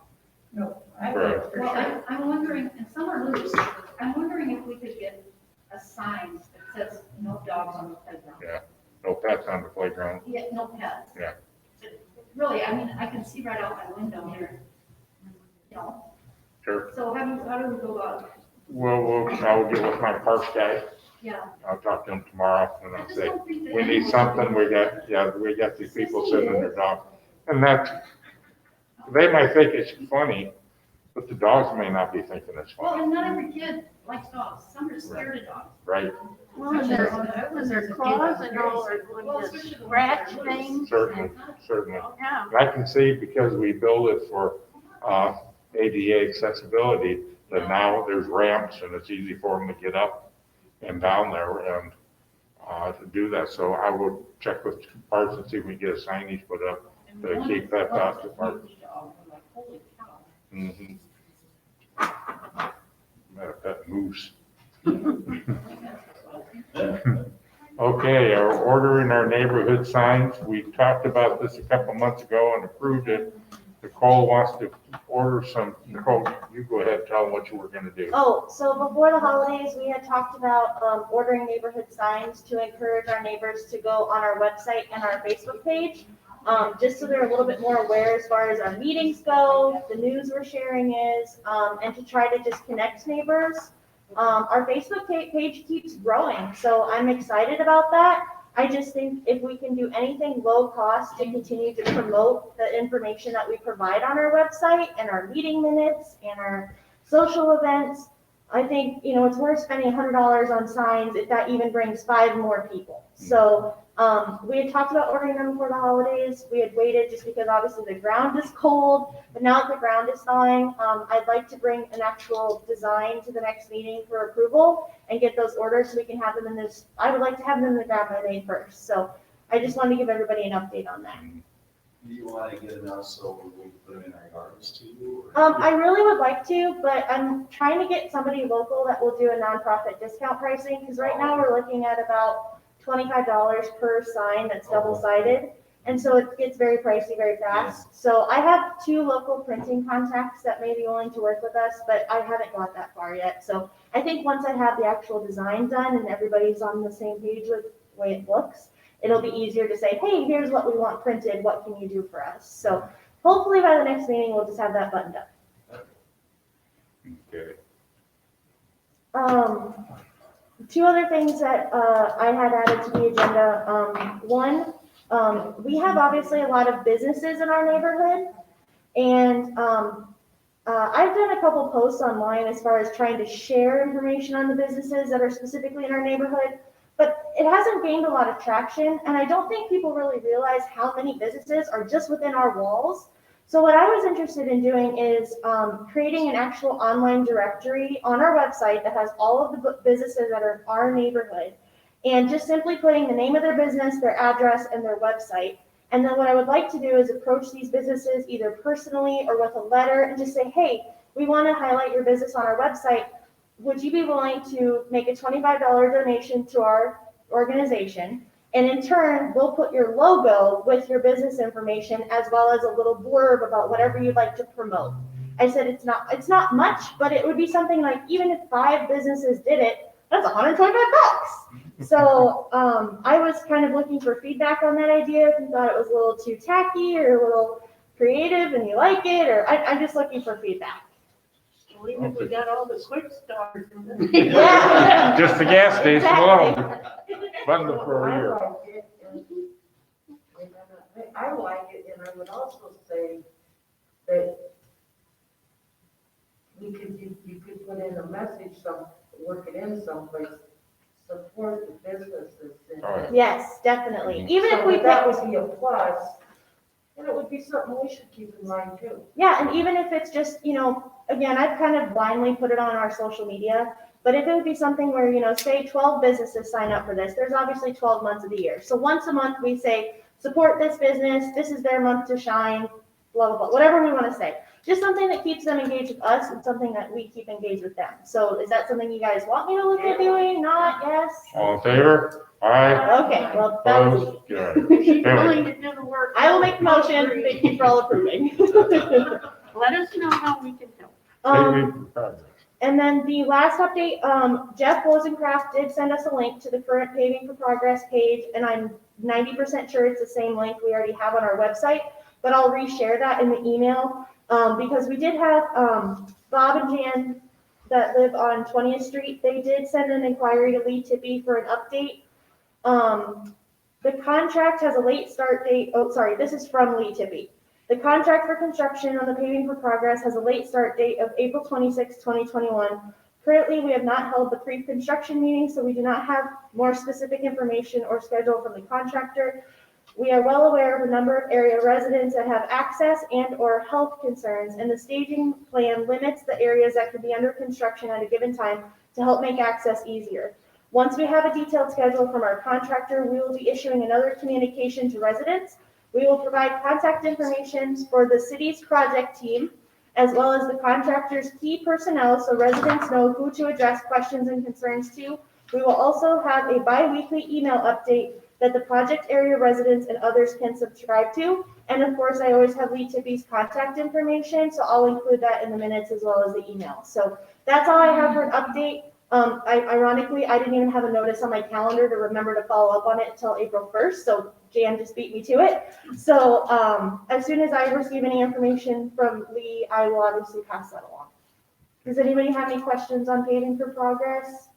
No, I Right. would for Well, sure. I'm wondering, and some are loose, I'm wondering if we could get a sign that says no dogs on the playground. Yeah. No pets on the playground. Yeah, no pets. Yeah. Really, I mean, I can see right out my window here, you know, Sure. so how do we go about it? I'll get with my parks guy. Yeah. I'll talk to him tomorrow and I I'll just say, don't think that we need anyone- something, we got these people sitting in their dog. And they might think it's funny, but the dogs may not be thinking it's Well, funny, and not every kid likes dogs, some are scared of dogs. right? Well, and their claws and all are going to scratch things. Certainly, certainly. Yeah. And I can see because we build it for, ADA accessibility, that now there's ramps and it's easy for them to get up and down there and, to do that. So I will check with parks and see if we can get a signage put up to keep pets off the park. Like, holy cow. Mm-hmm. Met a pet moose. Okay, our ordering our neighborhood signs, we talked about this a couple months ago and approved it. Nicole wants to order some, Nicole, you go ahead, tell them what you were gonna do. Oh, so before the holidays, we had talked about ordering neighborhood signs to encourage our neighbors to go on our website and our Facebook page, just so they're a little bit more aware as far as our meetings go, the news we're sharing is, and to try to just connect neighbors. Our Facebook page keeps growing, so I'm excited about that. I just think if we can do anything low cost to continue to promote the information that we provide on our website and our meeting minutes and our social events, I think, it's worth spending $100 on signs if that even brings 5 more people. So, we had talked about ordering them before the holidays. We had waited just because obviously the ground is cold, but now that the ground is thawing, I'd like to bring an actual design to the next meeting for approval and get those orders so we can have them I would like to have them in the ground by May 1st. So I just wanted to give everybody an update on that. Do you want to get enough so we can put them in our yards too? I really would like to, but I'm trying to get somebody local that will do a nonprofit discount pricing, because right now we're looking at about $25 per sign that's double-sided, and so it gets very pricey very fast. So I have 2 local printing contacts that may be willing to work with us, but I haven't got that far yet. So I think once I have the actual design done and everybody's on the same page with the way it looks, it'll be easier to say, hey, here's what we want printed, what can you do for us? So hopefully by the next meeting, we'll just have that buttoned up. Okay. 2 other things that I had added to the agenda. One, we have obviously a lot of businesses in our neighborhood, and I've done a couple posts online as far as trying to share information on the businesses that are specifically in our neighborhood, but it hasn't gained a lot of traction, and I don't think people really realize how many businesses are just within our walls. So what I was interested in doing is creating an actual online directory on our website that has all of the businesses that are in our neighborhood, and just simply putting the name of their business, their address, and their website. And then what I would like to do is approach these businesses either personally or with a letter and just say, hey, we want to highlight your business on our website. Would you be willing to make a $25 donation to our organization? And in turn, we'll put your logo with your business information as well as a little blurb about whatever you'd like to promote. I said it's not much, but it would be something like, even if 5 businesses did it, that's $125. So I was kind of looking for feedback on that idea. If you thought it was a little too tacky or a little creative and you like it, or I'm just looking for feedback. Well, even if we got all the quick starters. Yeah. Just the gas station alone. Exactly. Bundle for a year. I like it, and I like it, and I would also say that you could put in a message, work it in someplace, support the businesses. Oh, Yes, definitely. Even if we That pick, would be a plus, and it would be something we should keep in mind too. yeah, and even if it's just, again, I've kind of blindly put it on our social media, but if it would be something where, say 12 businesses sign up for this, there's obviously 12 months of the year. So once a month we say, support this business, this is their month to shine, blah, blah, blah, whatever we want to say. Just something that keeps them engaged with us and something that we keep engaged with them. So is that something you guys want me to look at doing? Not? Yes? All in favor? Aye. Okay, well, that's, Opposed? Good. She's Anyway. willing to do the work. I will make the motion. Thank you for all approving. let us know how we can help. Paving for progress. And then the last update, Jeff Wozencraft did send us a link to the current Paving for Progress page, and I'm 90% sure it's the same link we already have on our website, but I'll reshare that in the email, because we did have, Bob and Jan that live on 20th Street, they did send an inquiry to Lee Tippy for an update. The contract has a late start date, oh, sorry, this is from Lee Tippy. The contract for construction on the Paving for Progress has a late start date of April 26, 2021. Currently, we have not held the pre-construction meeting, so we do not have more specific information or schedule from the contractor. We are well aware of a number of area residents that have access and/or health concerns, and the staging plan limits the areas that can be under construction at a given time to help make access easier. Once we have a detailed schedule from our contractor, we will be issuing another communication to residents. We will provide contact information for the city's project team, as well as the contractor's key personnel, so residents know who to address questions and concerns to. We will also have a bi-weekly email update that the project area residents and others can subscribe to. And of course, I always have Lee Tippy's contact information, so I'll include that in the minutes as well as the email. So that's all I have for an update. Ironically, I didn't even have a notice on my calendar to remember to follow up on it until April 1st, so Jan just beat me to it. So as soon as I receive any information from Lee, I will obviously pass that along. Does anybody have any questions on Paving for Progress?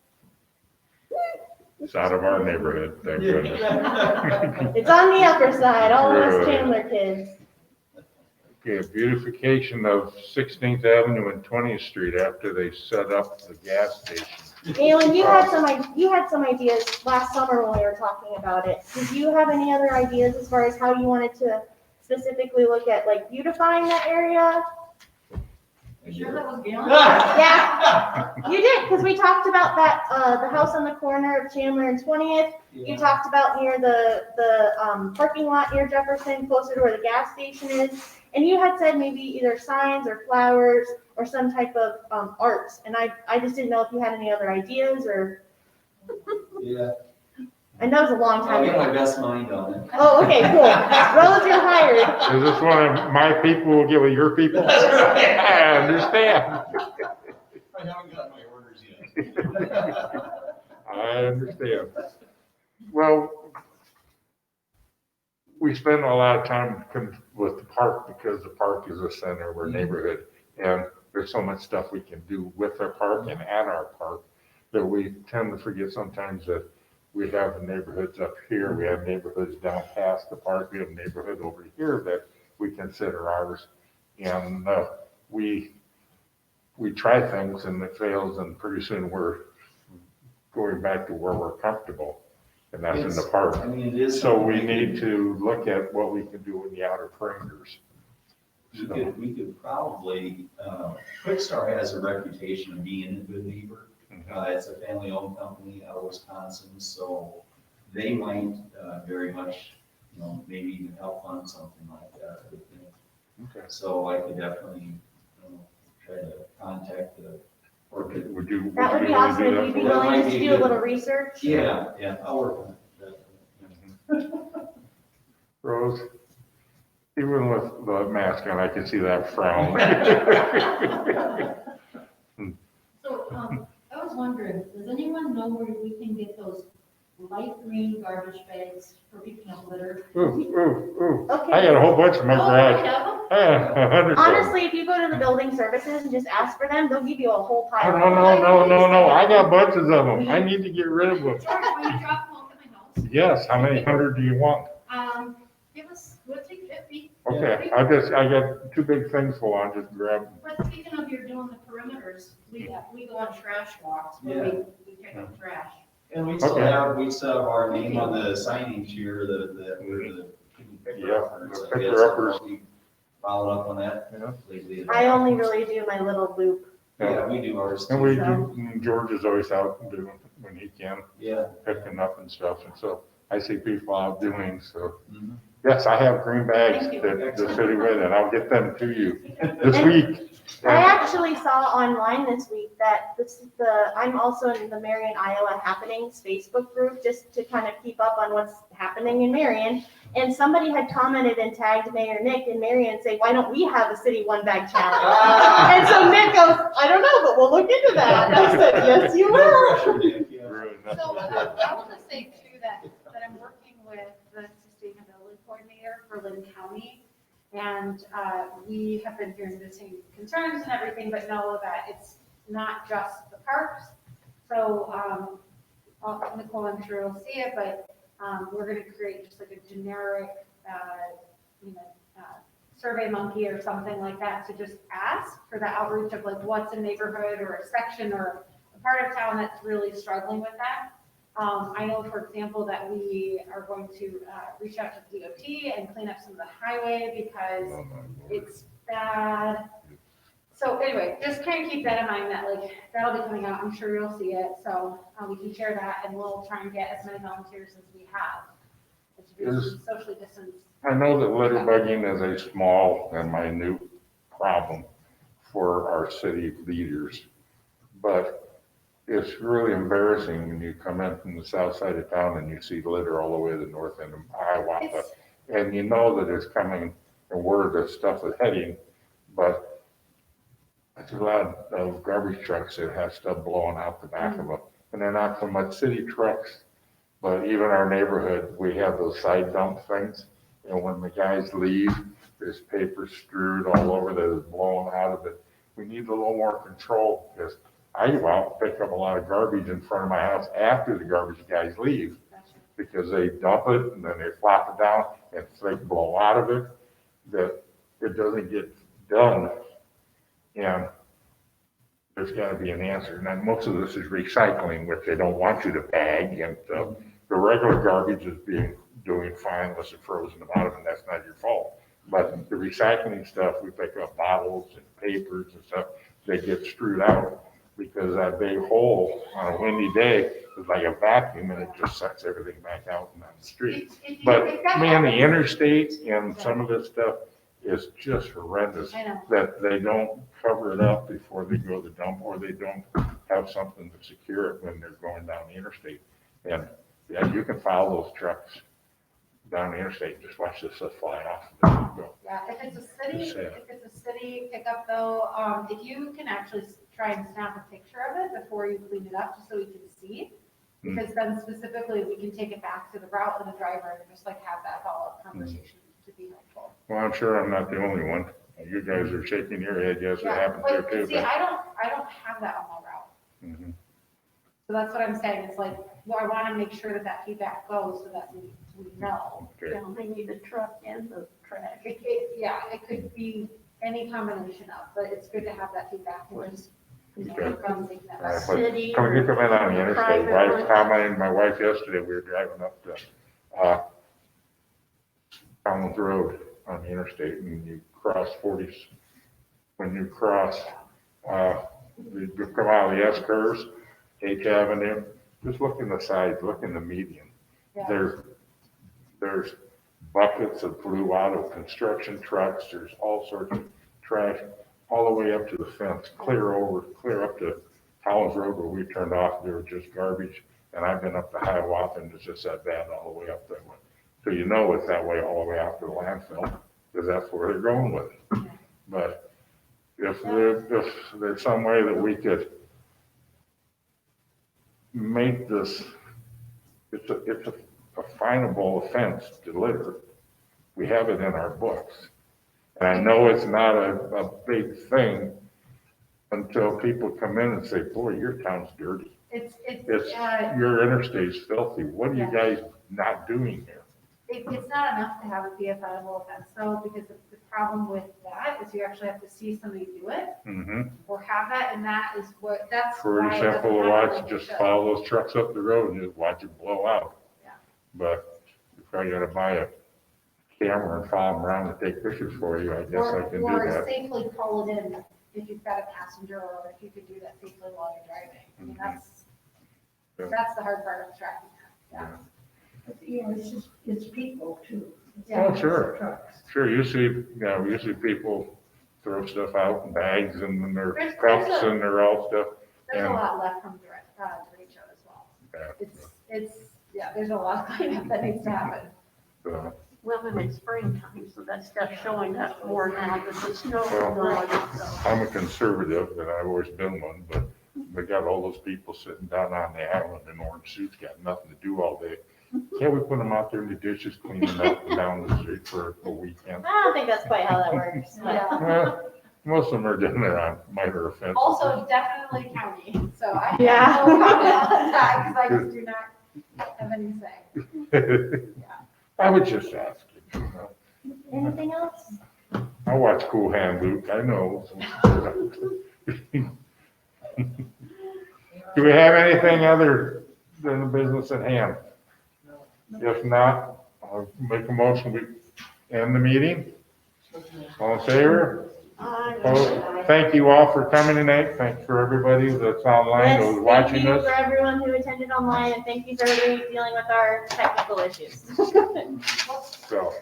It's out of our neighborhood, thank goodness. It's on the upper side, all of us Chandler kids. Okay, beautification of 16th Avenue and 20th Street after they set up the gas station. Alan, you had some ideas last summer when we were talking about it. Did you have any other ideas as far as how you wanted to specifically look at like beautifying that area? Sure that was Galen? Yeah, you did, because we talked about that, the house on the corner of Chandler and 20th. You talked about near the parking lot near Jefferson, closer to where the gas station is. And you had said maybe either signs or flowers or some type of arts. And I just didn't know if you had any other ideas or. Yeah, I know it was a long I'll time get my ago. best mind on it. Oh, okay, cool. Rose, you're hired. Is this one of my people will get with your people? That's right. I understand. I haven't got my orders yet. I understand. Well, we spend a lot of time with the park because the park is the center of our neighborhood. And there's so much stuff we can do with our park and at our park that we tend to forget sometimes that we have the neighborhoods up here, we have neighborhoods down past the park, we have a neighborhood over here that we consider ours. And we try things and it fails, and pretty soon we're going back to where we're comfortable, and that's in the park. I mean, it is. So we need to look at what we can do in the outer perimeters. We could probably, Quickstar has a reputation of being a good neighbor. It's a family-owned company out of Wisconsin, so they might very much, maybe even help on something like that. Okay. So I could definitely try to contact the. Would you? That would be awesome if you'd be willing to do a little research. Yeah, I'll work on it. Rose, even with the mask on, I can see that frown. So, I was wondering, does anyone know where we can get those light green garbage bags for picking up litter? Ooh. Okay. I got a whole bunch in my Oh, garage. we have them? I have 100 of them. Honestly, if you go to the building services and just ask for them, they'll give you a whole Oh, pile. no. I got bunches of them. I need to get rid of them. George, will you drop them off at my house? Yes, how many hundred do you want? We'll take 50. Okay, I got two big things full on, just grab them. But speaking of you're doing the perimeters, we go on trash walks where we pick up trash. And we still Okay. have our name on the signage here, we're the. Yeah, the So I picker guess uppers. we followed up on that. Yeah. Lately. I only really do my little loop. Yeah, we do ours And too. George is always out doing when he can, Yeah. picking up and stuff, and so I see people out doing, so. Mhm. Yes, I have green bags Thank you. that the city with, and I'll get them to you this week. I actually saw online this week that I'm also in the Marion, Iowa Happenings Facebook group just to kind of keep up on what's happening in Marion. And somebody had commented and tagged Mayor Nick in Marion saying, why don't we have a city one bag challenge? And so Nick goes, I don't know, but we'll look into that. And I said, yes, you will. So I want to say too that I'm working with the sustainability coordinator for Lynn County. And we have been hearing the same concerns and everything, but know that it's not just the parks. So Nicole, I'm sure will see it, but we're going to create just like a generic, survey monkey or something like that to just ask for the outreach of like what's a neighborhood or a section or a part of town that's really struggling with that. I know, for example, that we are going to reach out to DOT and clean up some of the highway because it's bad. So anyway, just kind of keep that in mind that like that'll be coming out. I'm sure you'll see it. So we can share that and we'll try and get as many volunteers as we have. Socially distanced. I know that litter bugging is a small and minute problem for our city leaders, but it's really embarrassing when you come in from the south side of town and you see litter all the way to the north end of Hiawatha, and you know that it's coming and where the stuff is heading, but there's a lot of garbage trucks that have stuff blowing out the back of them, and they're not so much city trucks, but even our neighborhood, we have those side dump things, and when the guys leave, there's paper strewed all over that is blowing out of it. We need a little more control because I go out and pick up a lot of garbage in front of my house after the garbage guys leave because they dump it and then they flop it down and they blow out of it, that it doesn't get done. And there's got to be an answer. And then most of this is recycling, which they don't want you to bag. And the regular garbage is doing fine unless it's frozen at the bottom, and that's not your fault. But the recycling stuff, we pick up bottles and papers and stuff, they get strewed out because that big hole on a windy day is like a vacuum and it just sucks everything back out and on the street. But man, the interstate and some of this stuff is just horrendous that they don't cover it up before they go to the dump, or they don't have something to secure it when they're going down the interstate. And yeah, you can follow those trucks down the interstate, just watch this stuff fly off. Yeah, if it's a city pickup though, if you can actually try and snap a picture of it before you clean it up, just so we can see. Because then specifically we can take it back to the route and the driver and just like have that follow-up conversation to be helpful. Well, I'm sure I'm not the only one. You guys are shaking your head, yes, it happens here too. See, I don't have that on my route. Mm-hmm. So that's what I'm saying, it's like, well, I wanna make sure that that feedback goes so that we know. Okay. They need the truck and the trash. It could be any combination of, but it's good to have that feedback and just, Okay. work on making that better. City When you come in on the interstate, private I was one. commenting, my wife yesterday, we were driving up to, Collins Road on the interstate, and you cross 40s, when you cross, you come out of the S curves, H Avenue, just look in the sides, look in the median. Yeah. There's buckets that flew out of construction trucks, there's all sorts of trash, all the way up to the fence, clear up to Collins Road where we turned off, there was just garbage, and I've been up to Hiawatha, and it's just that bad all the way up that way. So you know it's that way all the way out to the landfill, because that's where they're going with it. But if there's some way that we could make this, it's a finable offense to litter. We have it in our books. And I know it's not a big thing until people come in and say, boy, your town's dirty. Your interstate's filthy. What are you guys not doing here? It's not enough to have it be a viable offense though, because the problem with that is you actually have to see somebody do it or have that, and that's Pretty why it simple to doesn't happen watch, like it just should. follow those trucks up the road and just watch it blow out. Yeah. But if I gotta buy a camera and follow them around and take pictures for you, I guess I can do Or that. safely call it in if you've got a passenger, or if you could do that safely while you're driving. I mean, that's the hard part of tracking that. Yeah. You know, it's people too. Yeah. Oh, sure. Sure, you see people throw stuff out in bags and then their There's cups a- and their all stuff. There's a And- lot left from derecho as well. Yeah. Yeah, there's a lot of cleanup that needs to happen. So, Well, and it's springtime, so that stuff's showing up more now that the snow is Well- gone, so. I'm a conservative, and I've always been one, but they got all those people sitting down on the island in orange suits, got nothing to do all day. Can't we put them out there in the ditches, cleaning up and down the street for a weekend? I don't think that's quite how that works. but- Yeah. Well, most of them are doing it on minor offenses. Also, definitely county, so I Yeah. have no comment on that, because I just do not have any say. I was just asking, you know. Anything else? I watch Cool Hand Luke, I know. Do we have anything other than the business at hand? If not, I'll make a motion, we end the meeting. All in favor? Opposed? Thank you all for coming tonight. Thanks for everybody that's online, Yes, who's thank watching you us. for everyone who attended online, and thank you for everybody dealing with our technical issues. So,